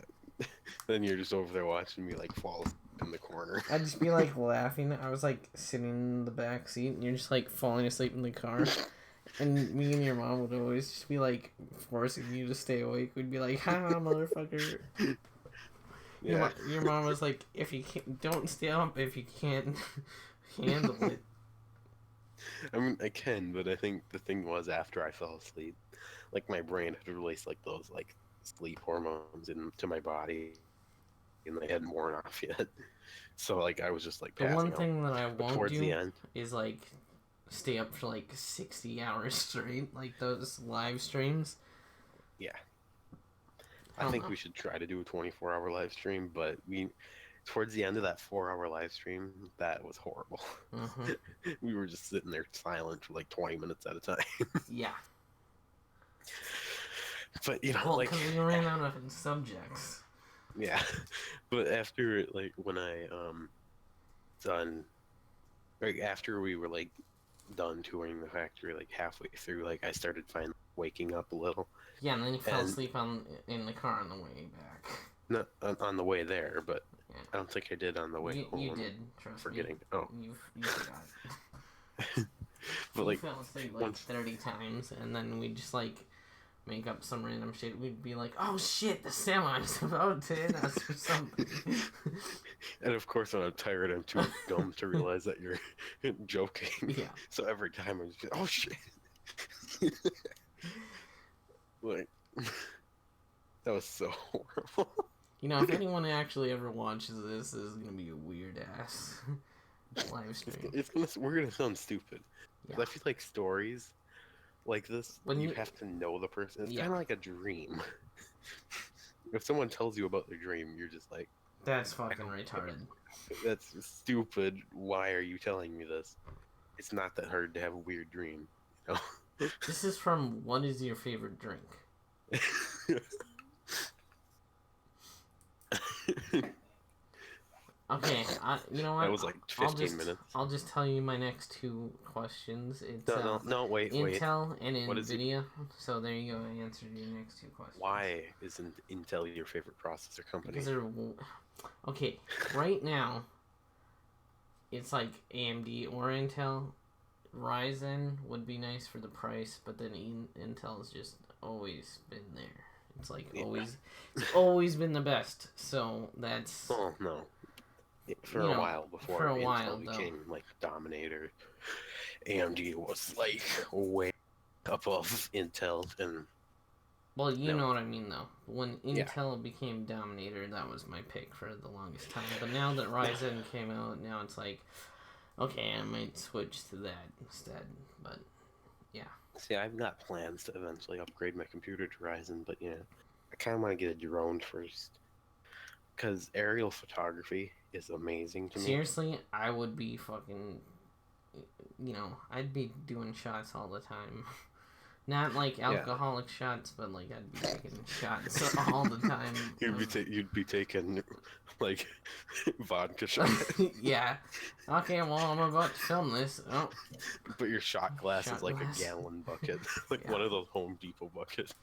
Then you're just over there watching me like fall asleep in the corner. I'd just be like laughing. I was like sitting in the back seat, and you're just like falling asleep in the car. And me and your mom would always just be like forcing you to stay awake. We'd be like, "Ha, motherfucker." Yeah. Your mom was like, "If you can't, don't stay up if you can't handle it." I mean, I can, but I think the thing was after I fell asleep, like my brain had released like those like sleep hormones into my body, and they hadn't worn off yet. So like I was just like The one passing out. thing that I But won't towards the do end, is like stay up for like 60 hours straight, like those live streams. yeah, I Hell think no. we should try to do a 24-hour live stream. But towards the end of that 4-hour live stream, that was horrible. Uh-huh. We were just sitting there silent for like 20 minutes at a time. Yeah. But Well, like because we ran out of subjects. yeah. But after like when I done like after we were like done touring the factory, like halfway through, like I started finally waking up a little. Yeah, and then you fell And asleep in the car on the way back. not on the way there, but Yeah. I don't think I did on the way You home. did, trust Forgetting. me. Oh, You forgot. but You like fell asleep like once, 30 times, and then we just like make up some random shit. We'd be like, "Oh shit, the semi's about to hit us" or something. And of course, when I'm tired, I'm too dumb to realize that you're joking. Yeah. So every time I'm just, oh shit. Like, that was so horrible. You know, if anyone actually ever watches this is gonna be a weird ass live stream. We're gonna sound stupid. Yeah. I feel like stories like this, When you you- have to know the person. It's Yeah. kind of like a dream. If someone tells you about their dream, you're just like, That's fucking retarded. that's stupid. Why are you telling me this? It's not that hard to have a weird dream, you know? This is from What is Your Favorite Drink? Okay, you know what? That was like 15 minutes. I'll just tell you my next two questions. It's No, wait. Intel and What is it? Nvidia. So there you go. I answered your next two questions. Why isn't Intel your favorite processor company? Because they're okay. Right now, it's like AMD or Intel. Ryzen would be nice for the price, but then Intel's just always been there. It's like always, it's always been the best. So that's. Oh no. For a while before Intel became like dominator, AMD was like way above Intel, and well, you know what I mean though. When Intel became dominator, that was my pick for the longest time. But now that Ryzen came out, now it's like, okay, I might switch to that instead. But yeah. See, I've got plans to eventually upgrade my computer to Ryzen, but I kind of want to get a drone first. Because aerial photography is amazing to me. Seriously, I would be fucking, I'd be doing shots all the time. Not like alcoholic shots, but like I'd be taking shots all the time. You'd be taking like vodka shots. Yeah. Okay, well I'm about to film this. Oh. But your shot glass is like a gallon bucket, like one of those Home Depot buckets.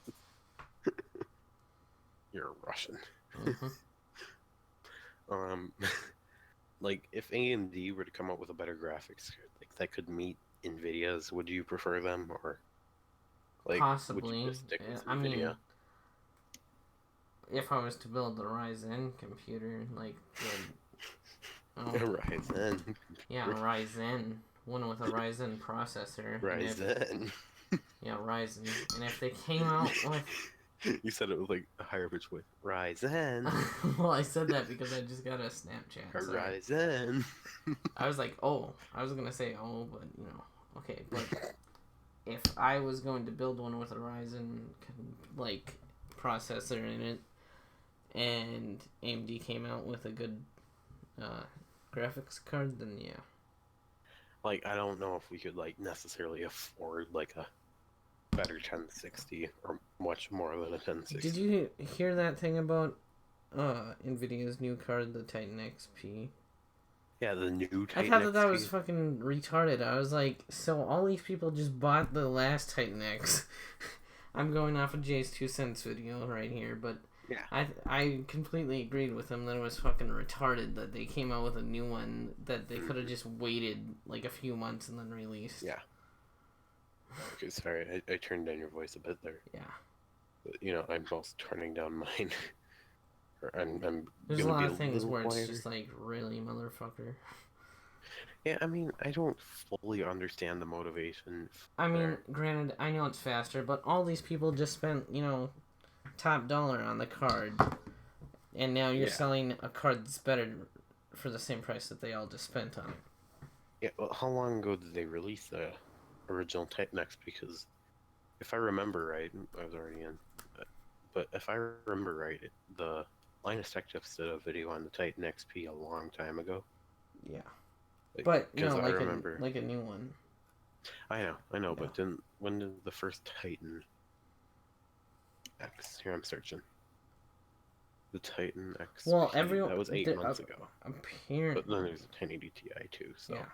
You're a Russian. Mm-hmm. Like if AMD were to come up with a better graphics like that could meet Nvidia's, would you prefer them or like possibly? Would you just stick with I Nvidia? mean, if I was to build the Ryzen computer, like Ryzen. Yeah, Ryzen, one with a Ryzen processor. Ryzen. Yeah, Ryzen. And if they came out with You said it with like a higher pitch voice. Ryzen. Well, I said that because I just got a Snapchat. Ryzen. I was like, oh. I was going to say, oh, but, okay. But if I was going to build one with a Ryzen, like, processor in it, and AMD came out with a good graphics card, then yeah. Like, I don't know if we could, like, necessarily afford, like, a better 1060 or much more than a 1060. Did you hear that thing about Nvidia's new card, the Titan XP? Yeah, the new Titan I thought that XP. was fucking retarded. I was like, so all these people just bought the last Titan X. I'm going off of Jay's 2 cents video right here, but yeah. I completely agreed with him that it was fucking retarded that they came out with a new one that they could have just waited like a few months and then released. Yeah. Okay, sorry, I turned down your voice a bit there. Yeah. But, I'm also turning down mine. I'm There's a gonna lot be of things where quieter. it's just like, really, motherfucker. Yeah, I mean, I don't fully understand the motivation. I mean, granted, I know it's faster, but all these people just spent, top dollar on the card, and now you're selling a card that's better for the same price that they all just spent on it. Yeah, well, how long ago did they release the original Titan X? Because if I remember right, I was already in, but if I remember right, the Linus Tech Tips did a video on the Titan XP a long time ago. Yeah. Like, but I remember like a new one. I know, but when did the first Titan X? Here, I'm searching. The Titan X. Well, that was 8 months ago. Apparently. But then there's a 1080 Ti too, so. Yeah.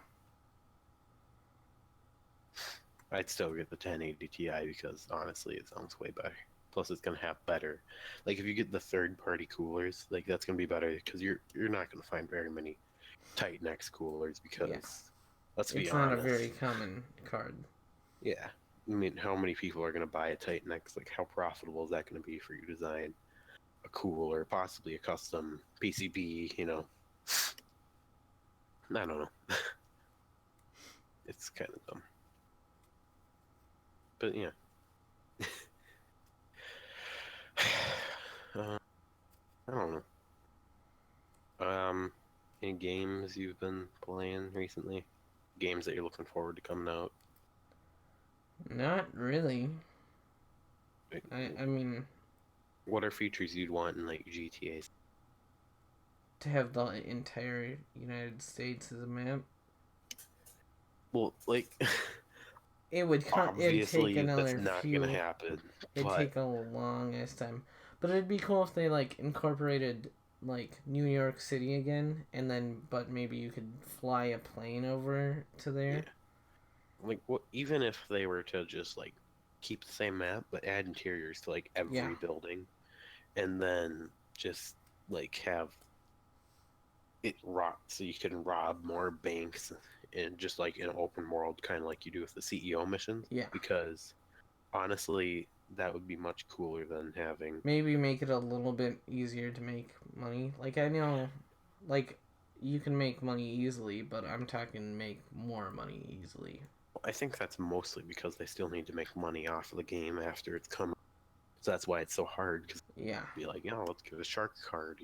I'd still get the 1080 Ti because honestly, it sounds way better. Plus, it's gonna have better. Like if you get the third-party coolers, like that's gonna be better because you're not gonna find very many Titan X coolers because let's be honest, it's not a very common card. Yeah, mean, how many people are going to buy a Titan X? Like, how profitable is that going to be for you to design a cool or possibly a custom PCB? I don't know. It's kind of dumb. But yeah. I don't know. Any games you've been playing recently? Games that you're looking forward to coming out? Not really. I mean, What are features you'd want in like GTA? to have the entire United States as a map, Well, like it'd take obviously that's another not gonna few. happen, It'd but take a long ass time. But it'd be cool if they like incorporated like New York City again, and then but maybe you could fly a plane over to yeah, there. like what? Even if they were to just like keep the same map but add interiors to like Yeah, every building, and then just like have it rock so you can rob more banks and just like in open world, kind of like you do with the CEO missions, yeah. because honestly, that would be much cooler than having. Maybe make it a little bit easier to make money. Like I know, like you can make money easily, but I'm talking make more money easily. I think that's mostly because they still need to make money off of the game after it's come. So that's why it's so hard. Because Yeah, be like, let's give a shark card.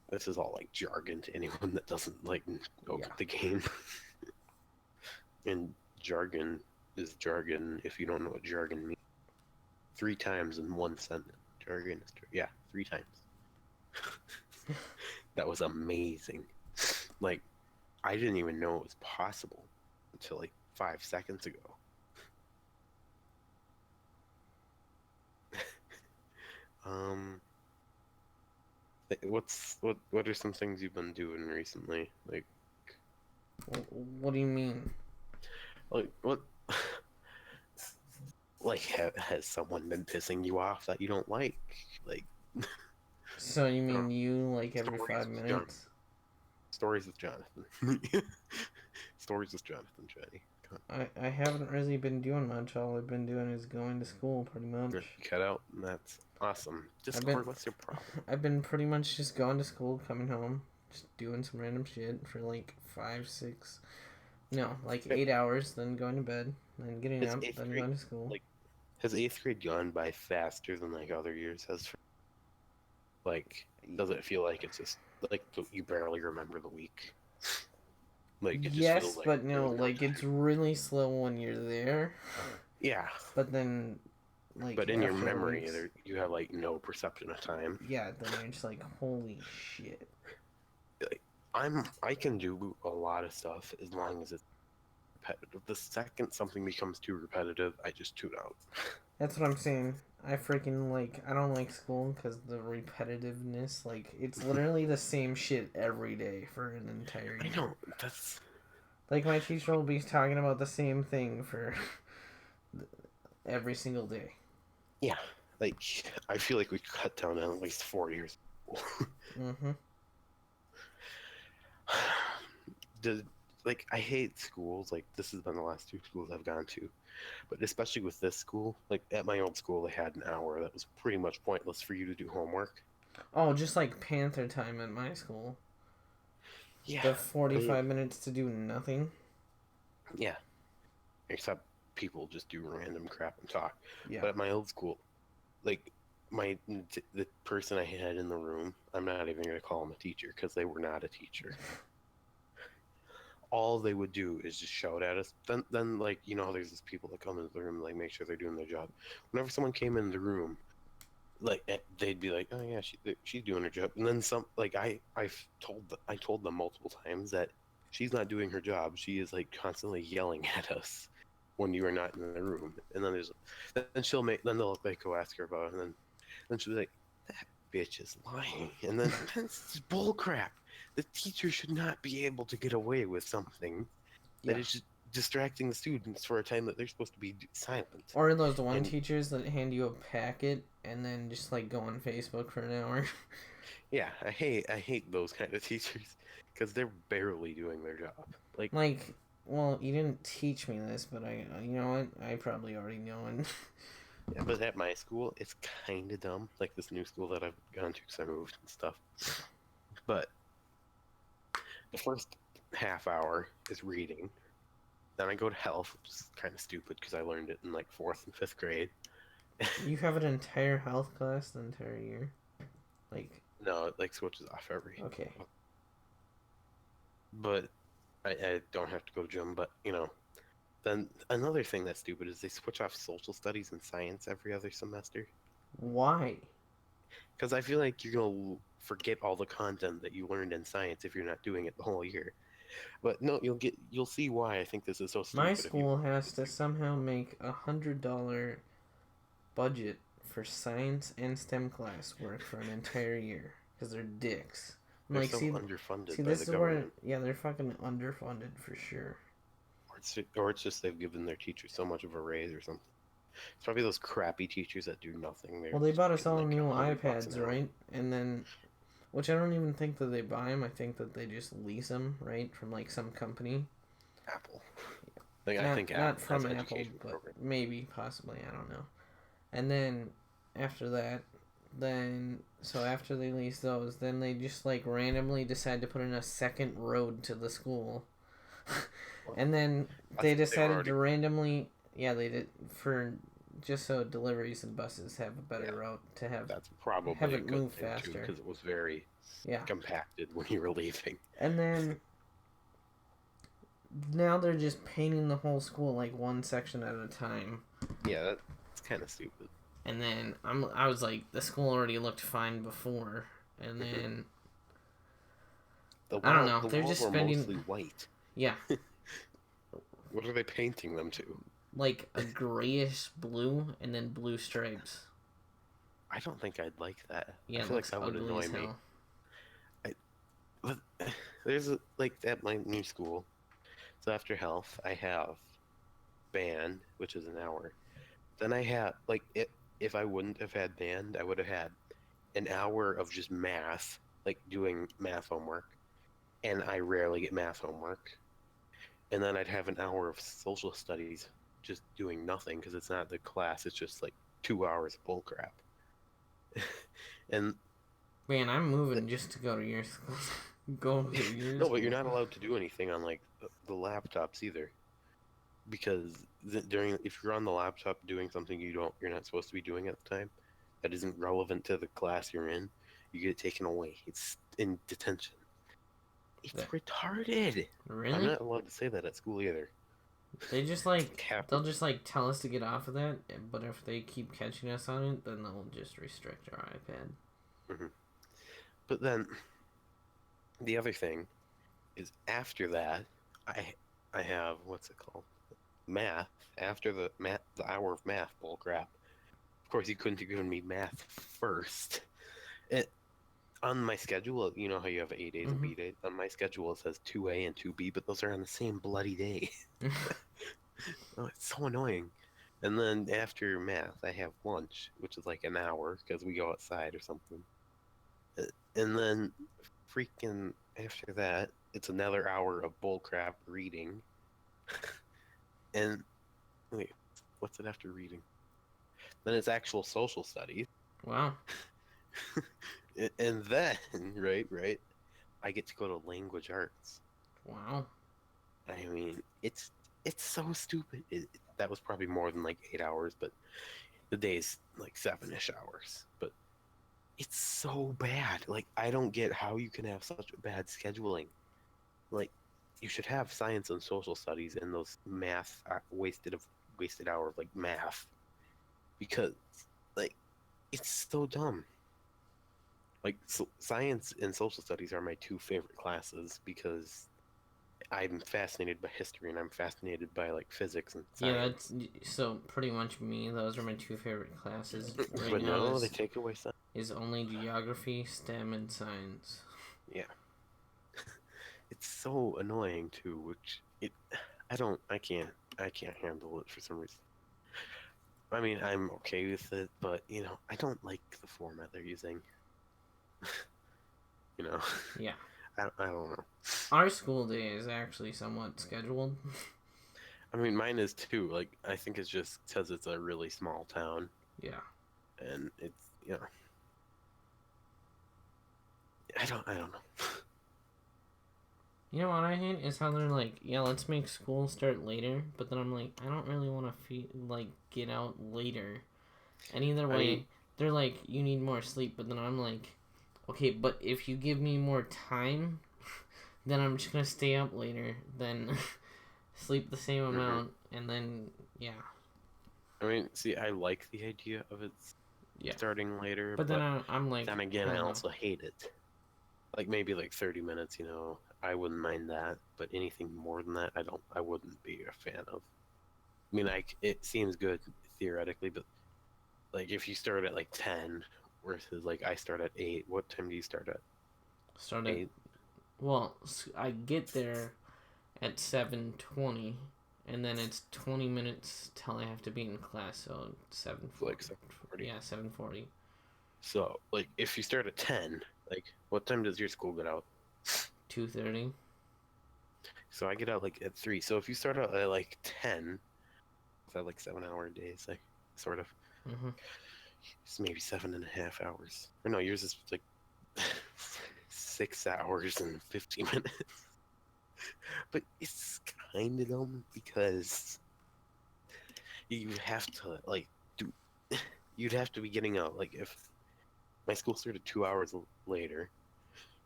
This is all like jargon to anyone that doesn't like yeah. open the game. And jargon is jargon if you don't know what jargon means. 3 times in one sentence. Jargon is yeah, 3 times. That was amazing. Like, I didn't even know it was possible until like 5 seconds ago. um, what are some things you've been doing recently? What do you mean? What like has someone been pissing you off that you don't like? Like, So you I don't mean know, you like every stories five with John, minutes? stories with Jonathan, stories with Jonathan, Johnny. I haven't really been doing much. All I've been doing is going to school, pretty You much. cut out, and that's awesome. I've been Discord, what's your problem? I've been pretty much just going to school, coming home, just doing some random shit for like 5, 6, no, like 8 hours, then going to bed, then getting Has up, eighth then grade going to school. like has eighth grade gone by faster than like other years has? Like, does it feel like it's just like you barely remember the week? Like it just feels Yes, like but no, there's no like it's time. really slow when you're there, Yeah, but then like but in your after memory, weeks, you have like no perception of time. yeah, then you're just like, holy shit. Like, I can do a lot of stuff as long as it's repetitive. The second something becomes too repetitive, I just tune out. That's what I'm saying. I don't like school because the repetitiveness, like, it's literally the same shit every day for an entire I year. know that's Like, my teacher will be talking about the same thing for every single day. yeah. Like I feel like we cut down on at least 4 years. Mm-hmm. Did like I hate schools. Like this has been the last 2 schools I've gone to, but especially with this school. Like at my old school, they had an hour that was pretty much pointless for you to do homework. Oh, just like Panther time at my school. Yeah, The they 45 minutes to do nothing. yeah. Except people just do random crap and talk. Yeah. But at my old school, like the person I had in the room, I'm not even gonna call them a teacher because they were not a teacher. All they would do is just shout at us. Then like there's these people that come into the room and, like make sure they're doing their job. Whenever someone came in the room, like they'd be like, oh yeah, she's doing her job, and then some. Like I told them multiple times that she's not doing her job. She is like constantly yelling at us when you are not in the room. And then they'll like go ask her about it, and then she'll be like, that bitch is lying, and then that's bull crap. The teacher should not be able to get away with something that Yeah. is just distracting the students for a time that they're supposed to be silent. Or those one And teachers that hand you a packet and then just like go on Facebook for an hour. yeah, I hate those kind of teachers because they're barely doing their job. Like, Like well, you didn't teach me this, but you know what? I probably already know it. Yeah, but at my school, it's kind of dumb. Like this new school that I've gone to because I moved and stuff. But the first half hour is reading. Then I go to health, which is kind of stupid because I learned it in like fourth and fifth grade. You have an entire health class the entire year, like No, it like switches off every. okay. But I don't have to go to gym. But then another thing that's stupid is they switch off social studies and science every other semester. Why? Because I feel like you're gonna forget all the content that you learned in science if you're not doing it the whole year. But no, you'll see why I think this is so My stupid if you school watch has to this. somehow make $100 budget for science and STEM class work for an entire year because they're dicks. I'm They're like, so see, underfunded by this the is where, government, yeah, they're fucking underfunded for sure. or it's just they've given their teachers so much of a raise or something. It's probably those crappy teachers that do nothing. They're Well, they just bought us getting all like new $100 an iPads, hour. right? And then, which I don't even think that they buy them. I think that they just lease them, right, from like some company. Apple. Like I think Not Apple has from Apple, education but programs. maybe, possibly, I don't know. And then after that, then so after they lease those, then they just like randomly decide to put in a second road to the school. And then I they thought they were decided already. to randomly, yeah, they did for just so deliveries and buses have a Yeah, better route to that's have probably a it good move thing too faster. because it was very Yeah. compacted when you were leaving. And then now they're just painting the whole school like one section at a time. Yeah, that's kind of stupid. And then I was like, the school already looked fine before, and then The I don't wall, know. the They're walls just were spending, mostly white. yeah, What are they painting them to? like a grayish blue and then blue stripes. I don't think I'd like that. I Yeah, it feel like looks that would ugly annoy as me. hell. I, but there's like at my new school. So after health, I have band, which is an hour. Then I have like if I wouldn't have had band, I would have had an hour of just math, like doing math homework, and I rarely get math homework. And then I'd have an hour of social studies, just doing nothing because it's not the class. It's just like 2 hours of bull crap. And Man, I'm moving just to go to your school. Go to your no, but you're school. not allowed to do anything on like the laptops either, because during if you're on the laptop doing something you're not supposed to be doing at the time, that isn't relevant to the class you're in, you get taken away. It's in detention. It's That retarded. I'm really? not allowed to say that at school either. They just It's like like half. they'll just like tell us to get off of that, but if they keep catching us on it, then they'll just restrict our iPad. Mhm. But then the other thing is after that, I I have what's it called? Math. After the hour of math bull crap. Of course, you couldn't have given me math first. It on my schedule, you know how you have A days and Mm-hmm. B days. On my schedule, it says 2A and 2B, but those are on the same bloody day. Oh, it's so annoying. And then after math, I have lunch, which is like an hour because we go outside or something. And then freaking after that, it's another hour of bullcrap reading. And wait, what's it after reading? Then it's actual social studies. Wow. And then, right, I get to go to language arts. Wow. I mean, it's so stupid. That was probably more than like 8 hours, but the day's like 7-ish hours. But it's so bad. Like I don't get how you can have such bad scheduling. Like you should have science and social studies and those math wasted hour of like math because like it's so dumb. Like science and social studies are my two favorite classes because I'm fascinated by history and I'm fascinated by like physics and Yeah, science. that's so pretty much me. Those are my two favorite classes right But now. no, they take away science. Is only geography, STEM, and science. Yeah, it's so annoying too. Which I can't handle it for some reason. I mean, I'm okay with it, but I don't like the format they're using. You know, Yeah. I don't know. Our school day is actually somewhat scheduled. I mean, mine is too. Like, I think it's just because it's a really small town, Yeah. and it's I don't know. You know what I hate is how they're like, yeah, let's make school start later, but then I'm like, I don't really want to get out later. And either I mean, way, they're like, you need more sleep, but then I'm like, okay, but if you give me more time, then I'm just gonna stay up later, then sleep the same mhm. amount, and then yeah, I mean, see, I like the idea of it yeah. starting later, But then but I'm like, then again, I hell no. also hate it. Like maybe like 30 minutes, I wouldn't mind that, but anything more than that, I wouldn't be a fan of. I mean, like it seems good theoretically, but like if you start at like 10 versus like I start at 8, what time do you start at? Start at 8? well, I get there at 7:20, and then it's 20 minutes till I have to be in class, so 7:40. Like 7:40. Yeah, 7:40. So, like if you start at 10, like what time does your school get out? 2:30. So I get out like at 3. So if you start out at like 10, is that like 7-hour days, like sort of? Mhm. It's maybe 7.5 hours. Or no, yours is like 6 hours and 50 minutes. But it's kind of dumb because you have to like do. You'd have to be getting out like if my school started 2 hours later,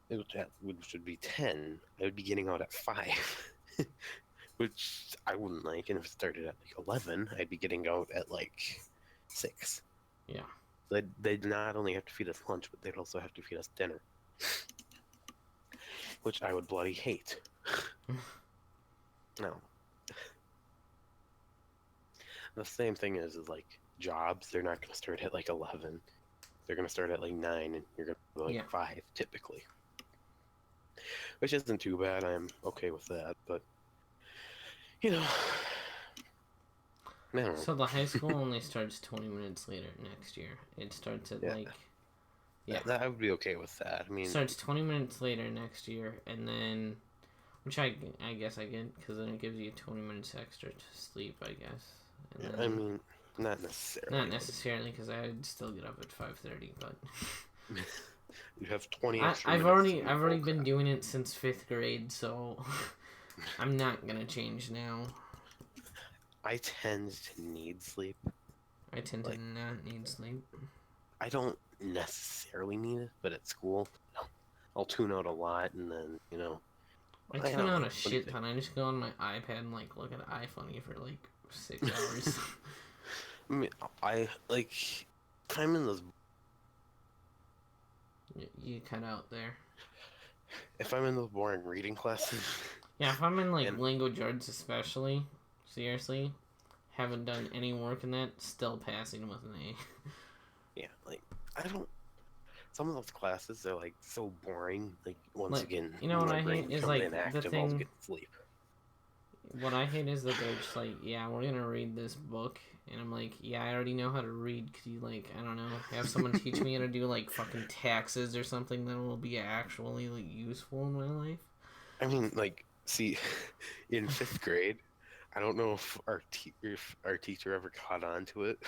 which would be 10. I would be getting out at 5, which I wouldn't like. And if it started at like 11, I'd be getting out at like 6. Yeah. They'd not only have to feed us lunch, but they'd also have to feed us dinner, which I would bloody hate. No. The same thing is like jobs. They're not going to start at like 11. They're going to start at like 9, and you're going to go like Yeah. 5 typically, which isn't too bad. I'm okay with that, but you know, I don't know. So the high school only starts 20 minutes later next year. It starts at Yeah, yeah, I would be okay with that. I mean, starts 20 minutes later next year, and then which I guess I get because then it gives you 20 minutes extra to sleep, I guess. And yeah, then I mean, not necessarily. not necessarily because I'd still get up at 5:30, but You have 20 extra I've minutes to already do I've already bull been crap. doing it since 5th grade, so I'm not gonna change now. I tend to need sleep. I tend to Like, not need sleep. I don't necessarily need it, but at school, I'll tune out a lot, and then I I tune don't out know. a What do you shit think? ton. I just go on my iPad and look at iFunny for 6 hours. I mean, I like if I'm in those You cut out there. if I'm in those boring reading classes, Yeah, if I'm in and language arts especially, seriously, haven't done any work in that, still passing with an A. yeah, like I don't. Some of those classes are like so boring. Like once Like, again, you know when what my I brain hate is becomes the inactive, I'll thing. get sleep. What I hate is that they're just like, yeah, we're gonna read this book, and I'm like, yeah, I already know how to read. Could you I don't know, have someone teach me how to do fucking taxes or something that will be actually useful in my life? I mean, like, see, in 5th grade, I don't know if our teacher ever caught on to it,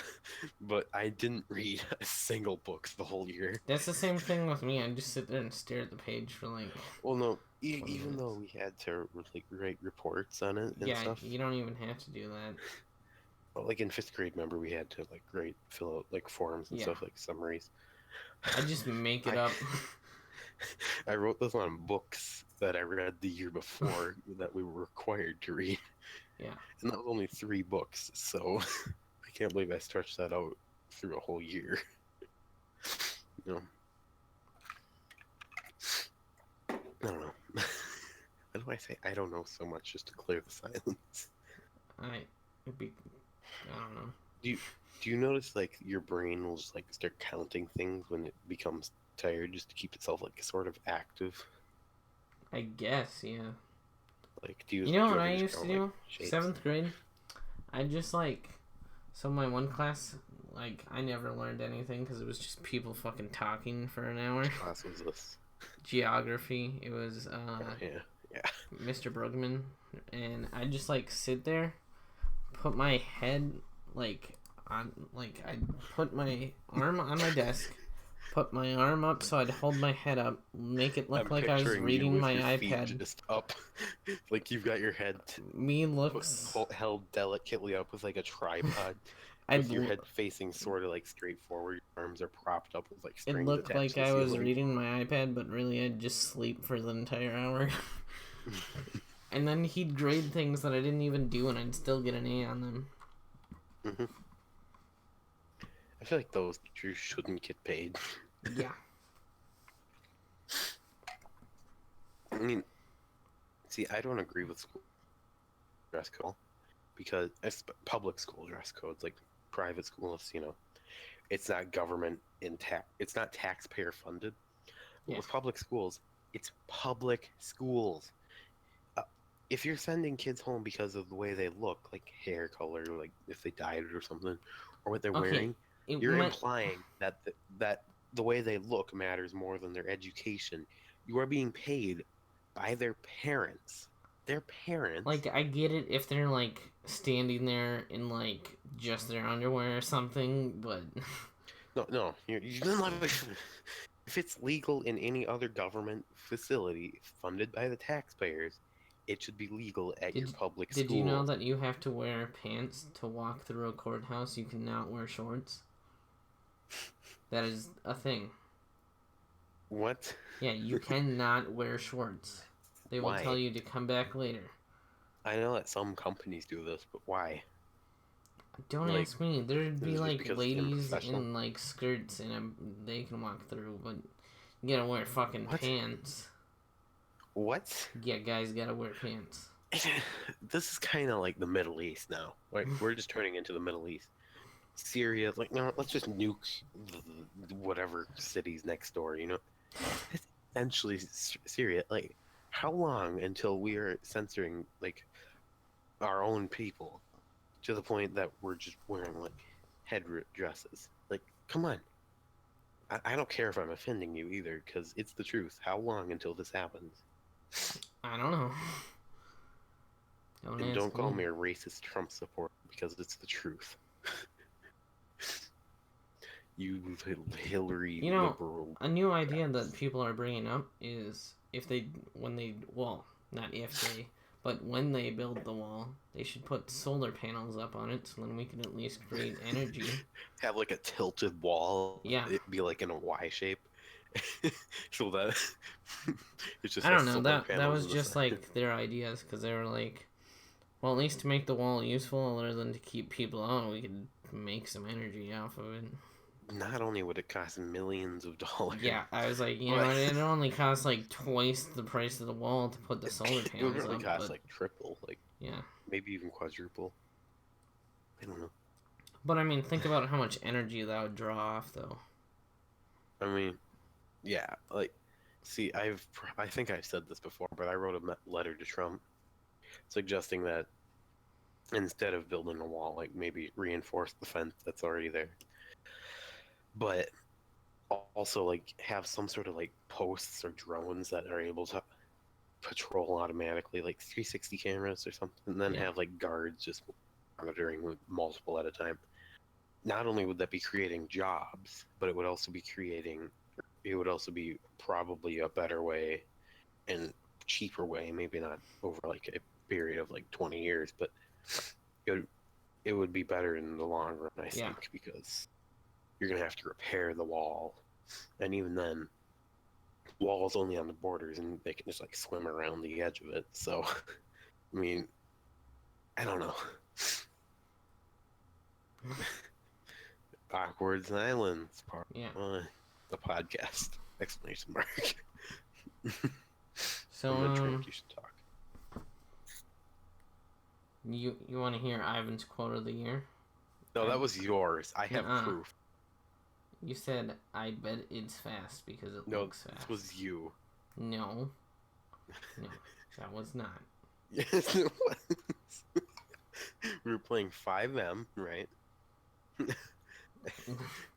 but I didn't read a single book the whole year. That's the same thing with me. I just sit there and stare at the page for 20 Even though minutes. we had to like write reports on it and Yeah, stuff. you don't even have to do that. Well, like in 5th grade, remember we had to like fill out like forms and Yeah, stuff like summaries. I just make it I up. I wrote this on books that I read the year before that we were required to read, Yeah. and that was only 3 books. So I can't believe I stretched that out through a whole year. You know, I don't know. How do I say I don't know so much just to clear the silence? I it'd be I don't know. Do you do you notice like your brain will just like start counting things when it becomes tired just to keep itself like sort of active? I guess, yeah. Like You do know you what ever I just used to count like do? shapes? 7th grade, I just so my one class, I never learned anything because it was just people fucking talking for an hour. Which class was this? geography. It was Oh, yeah. Yeah. Mr. Brugman, and I just like sit there, put my head like on like I put my arm on my desk, put my arm up so I'd hold my head up, make it look I'm like I was picturing you reading with my your feet iPad. just up, like you've got your head Me looks held delicately up with like a tripod, I'd with your head facing sort of like straight forward. Your arms are propped up with like it strings looked attached like to the I was ceiling. reading my iPad, but really I'd just sleep for the entire hour. And then he'd grade things that I didn't even do, and I'd still get an A on them. Hmm. I feel like those teachers shouldn't get paid. Yeah. I mean, see, I don't agree with school dress code because it's public school dress codes, like private schools, it's not government it's not taxpayer funded. But Yeah. with public schools, it's public schools. Uh, if you're sending kids home because of the way they look, like hair color, like if they dyed it or something, or what they're Okay. wearing, It you're might. implying that the way they look matters more than their education. You are being paid by their parents. Their parents. Like, I get it if they're, like, standing there in, like, just their underwear or something, but. No, no. If it's legal in any other government facility funded by the taxpayers, it should be legal at your Did, public did you know schools. that you have to wear pants to walk through a courthouse? You cannot wear shorts? That is a thing. What? Yeah, you cannot wear shorts. They will tell Why? you to come back later. I know that some companies do this, but why? Don't Like, ask me. There'd is be it just like because it's ladies unprofessional? in like skirts and they can walk through, but you gotta wear fucking What? pants. What? Yeah, guys gotta wear pants. This is kind of like the Middle East now. Right? We're just turning into the Middle East. Syria, like, no, let's just nuke whatever cities next door, It's essentially Syria. Like, how long until we are censoring, like, our own people to the point that we're just wearing, like, head dresses? Like, come on. I don't care if I'm offending you either, because it's the truth. How long until this happens? I don't know. Don't And don't ask call me. me a racist Trump supporter, because it's the truth. You Hillary You know, liberal a new idea that Democrats. people are bringing up is if they, when they, well, not if they, but when they build the wall, they should put solar panels up on it so then we can at least create energy. Have like a tilted wall. Yeah. It be like in a Y shape, so that it just I has don't know. solar That panels was in the just side. like their ideas because they were like, well, at least to make the wall useful other than to keep people out, we could make some energy off of it. Not only would it cost millions of dollars, Yeah, I was like, you know, but it only costs like twice the price of the wall to put the solar it would panels really up, cost but like triple, like yeah. maybe even quadruple. I don't know. But I mean, think about how much energy that would draw off, though. I mean, yeah, like, see, I think I've said this before, but I wrote a letter to Trump suggesting that instead of building a wall, like maybe reinforce the fence that's already there, but also like have some sort of like posts or drones that are able to patrol automatically, like 360 cameras or something, and then Yeah. have like guards just monitoring with multiple at a time. Not only would that be creating jobs, but it would also be probably a better way and cheaper way, maybe not over like a period of like 20 years, but it would, it would be better in the long run, I Yeah. think, because you're gonna have to repair the wall, and even then, the wall's only on the borders, and they can just like swim around the edge of it. So, I mean, I don't know. Awkward silence, part Yeah. one, the podcast! Exclamation mark. So, I'm gonna drink. You should talk. you want to hear Ivan's quote of the year? No, that was yours. I have Nuh-uh. proof. You said, I bet it's fast because it No, looks this fast. was you. No. No, that was not. Yes, it was. We were playing 5M, right?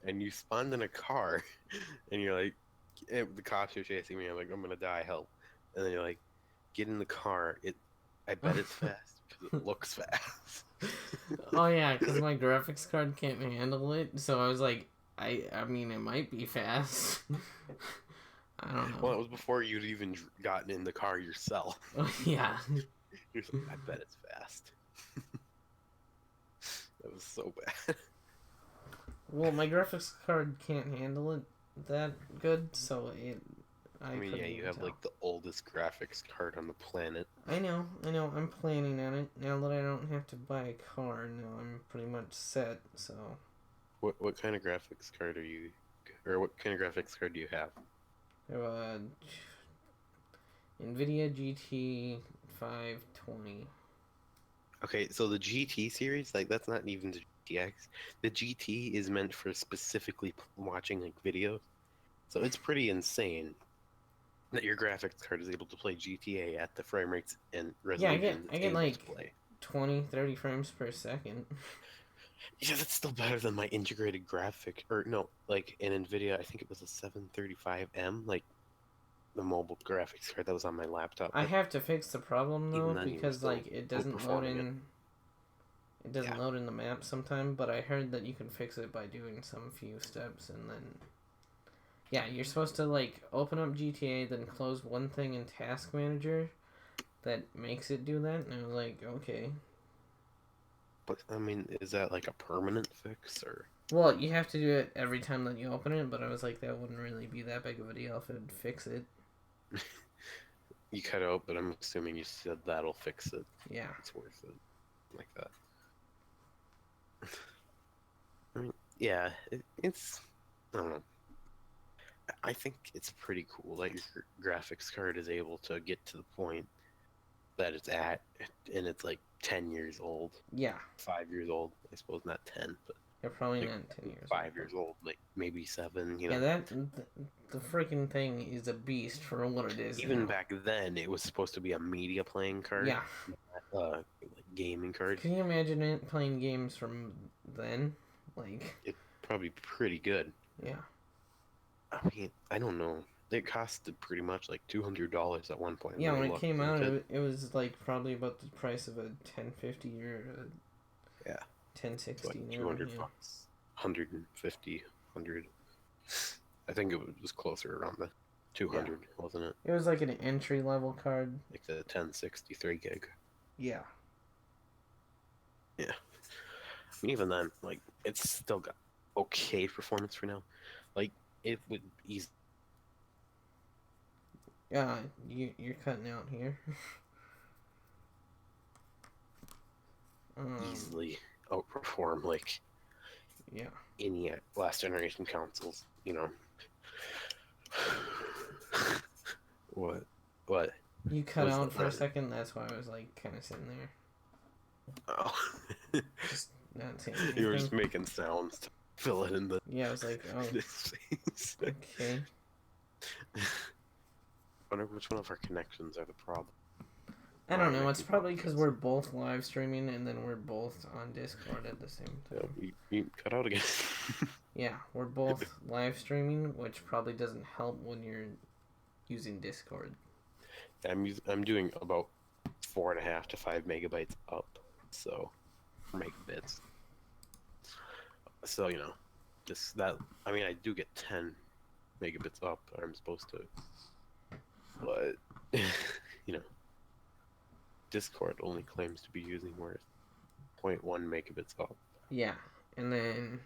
And you spawned in a car, and you're like, the cops are chasing me. I'm like, I'm gonna die. Help! And then you're like, get in the car. I bet it's fast because it looks fast. Oh yeah, because my graphics card can't handle it. So I was like, I mean, it might be fast. I don't know. Well, it was before you'd even gotten in the car yourself. Oh yeah. You're like, I bet it's fast. That was so bad. Well, my graphics card can't handle it that good, so I I mean, couldn't yeah, you even have tell. like the oldest graphics card on the planet. I know. I'm planning on it now that I don't have to buy a car. Now I'm pretty much set. So What kind of graphics card are you, or what kind of graphics card do you have? I have a NVIDIA GT 520. Okay, so the GT series, like that's not even the GTX. The GT is meant for specifically watching like videos. So it's pretty insane that your graphics card is able to play GTA at the frame rates and Yeah, resolution I it's get able to like play. 20, 30 frames per second. Yeah, that's still better than my integrated graphic, or no, like in NVIDIA, I think it was a 735M, like the mobile graphics card that was on my laptop. I But have to fix the problem even though then, you were because still like it doesn't load outperforming it. in. It Yeah, doesn't load in the map sometime, but I heard that you can fix it by doing some few steps and then yeah, you're supposed to like open up GTA, then close one thing in Task Manager that makes it do that, and I was like, okay. but I mean, is that like a permanent fix or? Well, you have to do it every time that you open it, but I was like, that wouldn't really be that big of a deal if it'd fix it. You cut out, but I'm assuming you said that'll fix it. Yeah. It's worth it, like that. I mean, yeah, it's. I don't know. I think it's pretty cool that your graphics card is able to get to the point that it's at, and it's like 10 years old, Yeah. 5 years old. I suppose not 10, but They're probably like not 10 years 5 years old, like maybe 7. Yeah, the freaking thing is a beast for what it is Even now. back then, it was supposed to be a media playing card, Yeah. like gaming card. Can you imagine it playing games from then? Like, It's probably pretty good. yeah. I mean, I don't know. It costed pretty much like $200 at one point Yeah, when I when it looked. came out, it was like probably about the price of a 1050 or a Yeah, it's like 1060 now. 200 Yeah. bucks, 150, 100. I think it was closer around the 200, wasn't it? It was like an entry level card. Like the 1063 gig. Yeah. Yeah. I mean, even then, like, it's still got okay performance for now. Like, it would Yeah, you're cutting out here. easily outperform, like, Yeah. any last generation consoles, you know. What? What? You cut Was out that for a not? second. That's why I was like kind of sitting there, Oh. just not saying You were just anything. making sounds to fill it in the Yeah, I was like, oh, space. okay. Wonder which one of our connections are the problem. I don't know. Making It's probably because podcasts. we're both live streaming and then we're both on Discord at the same Yeah, time. you cut out again. Yeah, we're both live streaming, which probably doesn't help when you're using Discord. I'm doing about 4.5 to 5 megabytes up, so megabits. So just that. I mean, I do get 10 megabits up. I'm supposed to, but Discord only claims to be using more 0.1 megabits up. Yeah, and then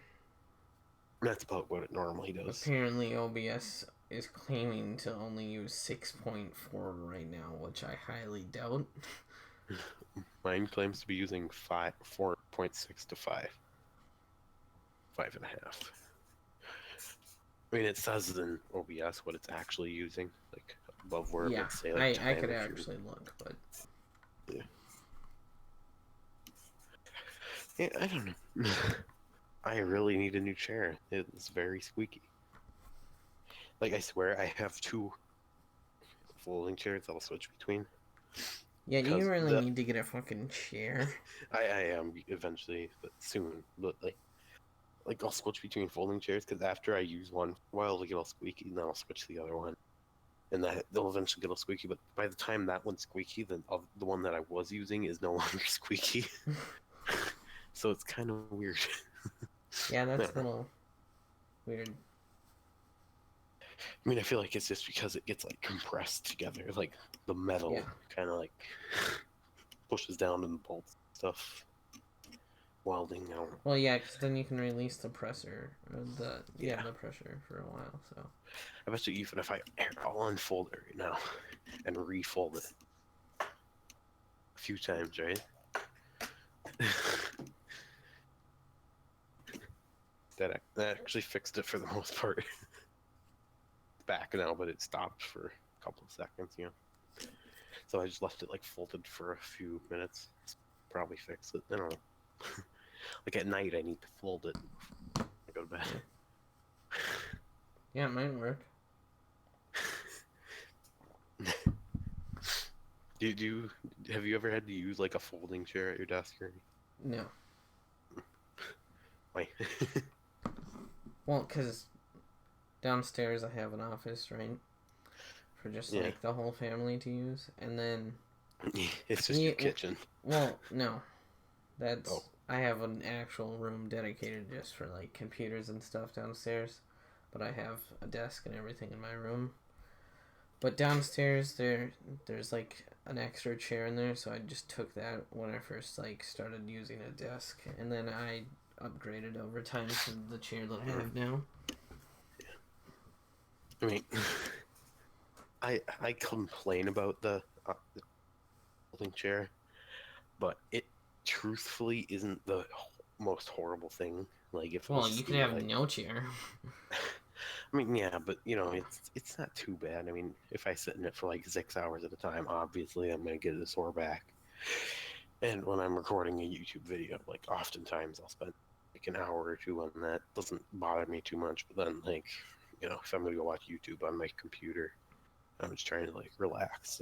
That's about what it normally does. apparently OBS is claiming to only use 6.4 right now, which I highly doubt. Mine claims to be using 4.6 to 5. 5.5. I mean, it says in OBS what it's actually using, like above where it Yeah, would say like I 10 could if you're. actually look, but Yeah, I don't know. I really need a new chair. It's very squeaky. Like, I swear I have 2 folding chairs I'll switch between. yeah, you 'Cause really need to get a fucking chair. I am eventually, but soon. But like, like I'll switch between folding chairs because after I use one for a while, it'll get all squeaky, and then I'll switch to the other one, and that they'll eventually get all squeaky. But by the time that one's squeaky, then the one that I was using is no longer squeaky. So it's kind of weird. Yeah, that's a little weird. I mean, I feel like it's just because it gets like compressed together, like the metal kind of like pushes down and bolts stuff. Welding now. Well, yeah, because then you can release the pressure, or the pressure for a while. So I bet you even if I'll unfold it right now and refold it a few times, right? that actually fixed it for the most part. Back now, but it stopped for a couple of seconds, So I just left it like folded for a few minutes. Probably fix it. I don't know. Like at night, I need to fold it. I go to bed. Yeah, it might work. Have you ever had to use like a folding chair at your desk or anything? No. Why? Well, because downstairs I have an office, right? For just like the whole family to use, and then it's just your kitchen. Well, no, that's I have an actual room dedicated just for like computers and stuff downstairs, but I have a desk and everything in my room. But downstairs there's like an extra chair in there, so I just took that when I first like started using a desk, and then I upgraded over time to the chair that I have now. I mean, I complain about the folding chair, but it truthfully isn't the most horrible thing. Like if you could have no chair. I mean, yeah, but it's not too bad. I mean, if I sit in it for like 6 hours at a time, obviously I'm gonna get a sore back. And when I'm recording a YouTube video, like oftentimes I'll spend like an hour or two on that. Doesn't bother me too much. But then like, if I'm gonna go watch YouTube on my computer, I'm just trying to like relax.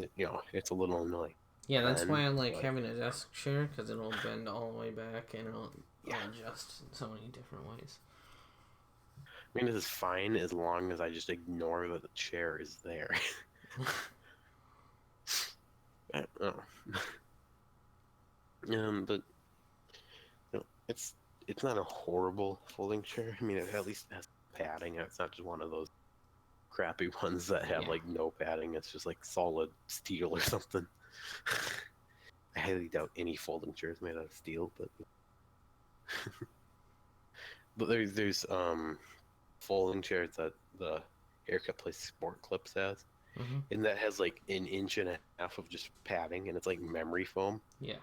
It's a little annoying. Yeah, that's why I like having a desk chair, because it'll bend all the way back and it'll adjust in so many different ways. I mean, this is fine as long as I just ignore that the chair is there. I don't know. But it's not a horrible folding chair. I mean, it at least has padding. It's not just one of those crappy ones that have like no padding. It's just like solid steel or something. I highly doubt any folding chair is made out of steel, but but there's folding chairs that the haircut place Sport Clips has, and that has like an inch and a half of just padding, and it's like memory foam. Yeah.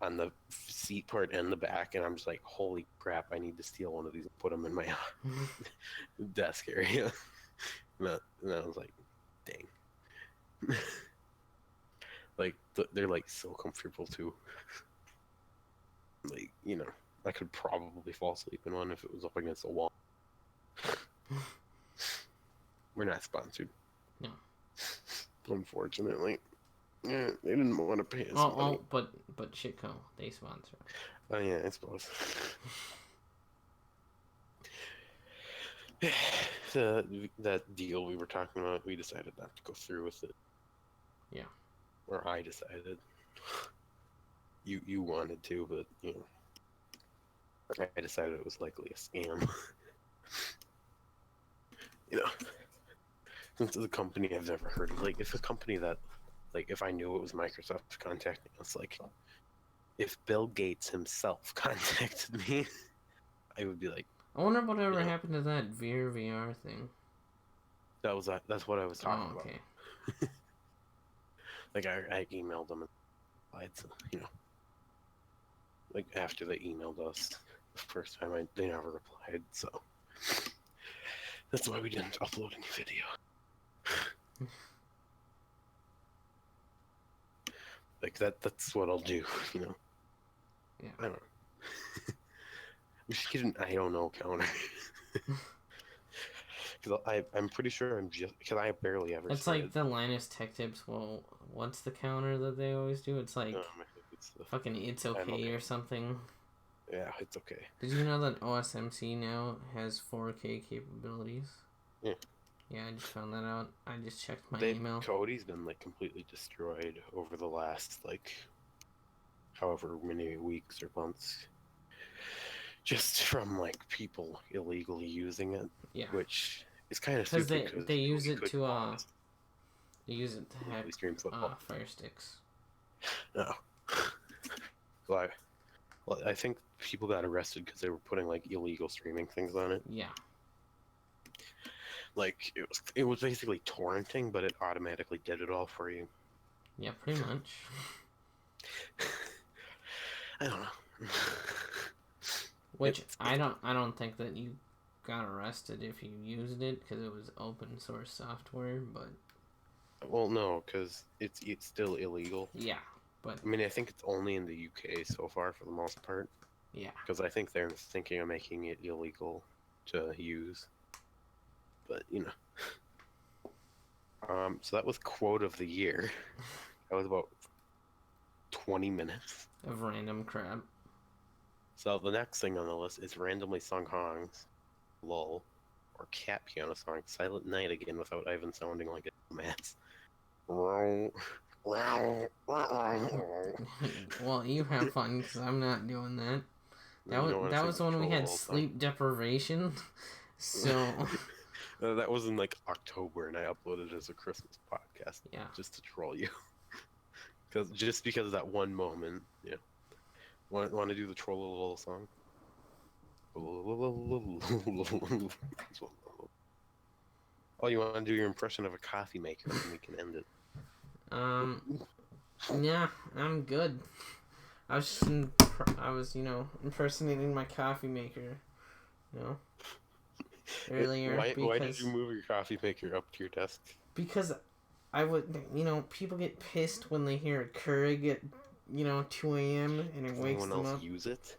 On the seat part and the back, and I'm just like, holy crap! I need to steal one of these and put them in my desk area. and I was like, dang. Like they're like so comfortable too. Like I could probably fall asleep in one if it was up against a wall. We're not sponsored. No. Unfortunately. Yeah, they didn't want to pay us money. But Shitco, they sponsor. Oh yeah, I suppose. That deal we were talking about, we decided not to go through with it. Yeah. Or I decided. You wanted to, but I decided it was likely a scam. Since it's a company I've never heard of. Like, if a company that, like, if I knew it was Microsoft contacting us, like, if Bill Gates himself contacted me, I would be like, I wonder whatever happened to that VR thing. That's what I was talking okay. about. Like, I emailed them and replied, so, like, after they emailed us the first time, they never replied, so that's why we didn't upload any video. Like, that's what I'll do, Yeah. I don't know. We should get an I don't know counter. Because I'm pretty sure because I barely ever. It's like the Linus Tech Tips. Well, what's the counter that they always do? It's like it's fucking it's okay or something. Yeah, it's okay. Did you know that OSMC now has 4K capabilities? Yeah. Yeah, I just found that out. I just checked my They email. Cody's been like completely destroyed over the last like however many weeks or months. Just from like people illegally using it, Yeah, which is kind of because stupid they because use we it could to not they use it to hack legally stream football. Fire Sticks. No. Well, I think people got arrested because they were putting like illegal streaming things on it. Yeah. Like it was basically torrenting, but it automatically did it all for you. Yeah, pretty much. I don't know. Which I don't think that you got arrested if you used it because it was open source software, but Well, no, because it's still illegal. yeah, but I mean, I think it's only in the UK so far for the most part. yeah. Because I think they're thinking of making it illegal to use. But so that was quote of the year. That was about 20 minutes. Of random crap. So the next thing on the list is randomly sung songs, lull, or cat piano song, Silent Night again without Ivan sounding like a dumbass. Well, you have fun because I'm not doing that. That was when we had sleep deprivation. So that was in like October, and I uploaded it as a Christmas podcast. yeah, Just to troll you, because of that one moment. Yeah, want to do the troll song? Oh, you want to do your impression of a coffee maker, and we can end it. yeah, I'm good. I was impersonating my coffee maker, earlier. Why did you move your coffee maker up to your desk? Because I would, people get pissed when they hear a Keurig at 2 a.m. and it wakes them up. Does anyone else use it?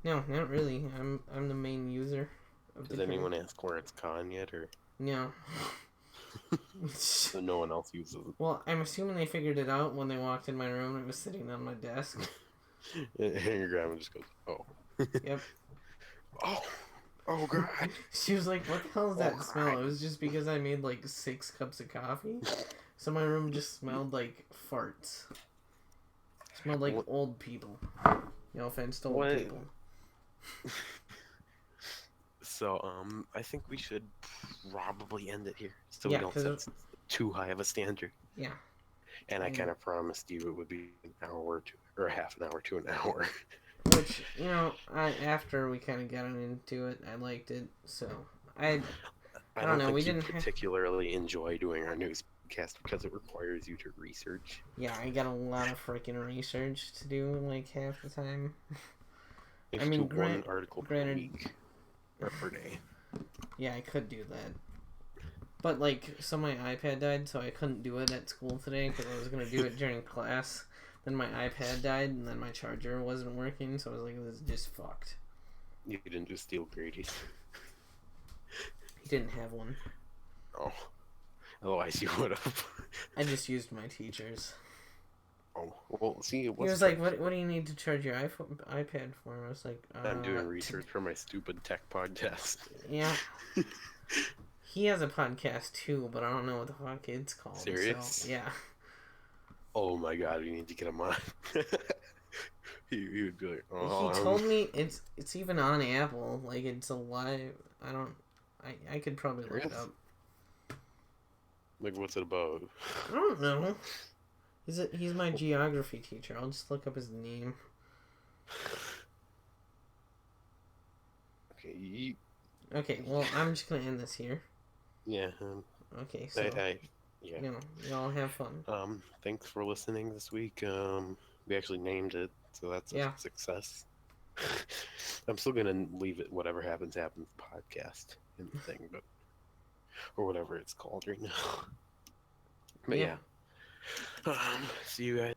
No, not really. I'm the main user of Does anyone ask where it's gone yet, or no? So no one else uses it. Well, I'm assuming they figured it out when they walked in my room and it was sitting on my desk. And your grandma just goes, "Oh." Yep. Oh God. She was like, "What the hell is that smell?" It was just because I made like 6 cups of coffee, so my room just smelled like farts. It smelled like old people. No offense to old people. So I think we should probably end it here, so we don't set too high of a standard. Yeah. And I kind of promised you it would be an hour or half an hour to an hour. Which after we kind of got into it, I liked it. So I don't know. We didn't particularly enjoy doing our news podcast because it requires you to research. Yeah, I got a lot of freaking research to do like half the time. I mean, one article per week or per day. Yeah, I could do that. But so my iPad died, so I couldn't do it at school today because I was gonna do it during class. Then my iPad died, and then my charger wasn't working, so I was like, "This is just fucked." You didn't just steal Grady's. He didn't have one. Oh, otherwise you would have. I just used my teacher's. Oh, well, see, he was like, "What do you need to charge your iPad for?" I was like, "I'm doing research for my stupid tech podcast." Yeah. He has a podcast too, but I don't know what the fuck it's called. Serious? So, yeah. Oh my God, we need to get him on. he would be like, "Oh." He told me it's even on Apple. Like it's a live. I could probably look it up. Like, what's it about? I don't know. He's my geography teacher. I'll just look up his name. Okay. Okay. Well, I'm just gonna end this here. Yeah. Okay. So. Yeah. Y'all have fun. Thanks for listening this week. We actually named it, so that's a success. I'm still gonna leave it whatever happens podcast in the thing, but or whatever it's called right now. But yeah. See you guys.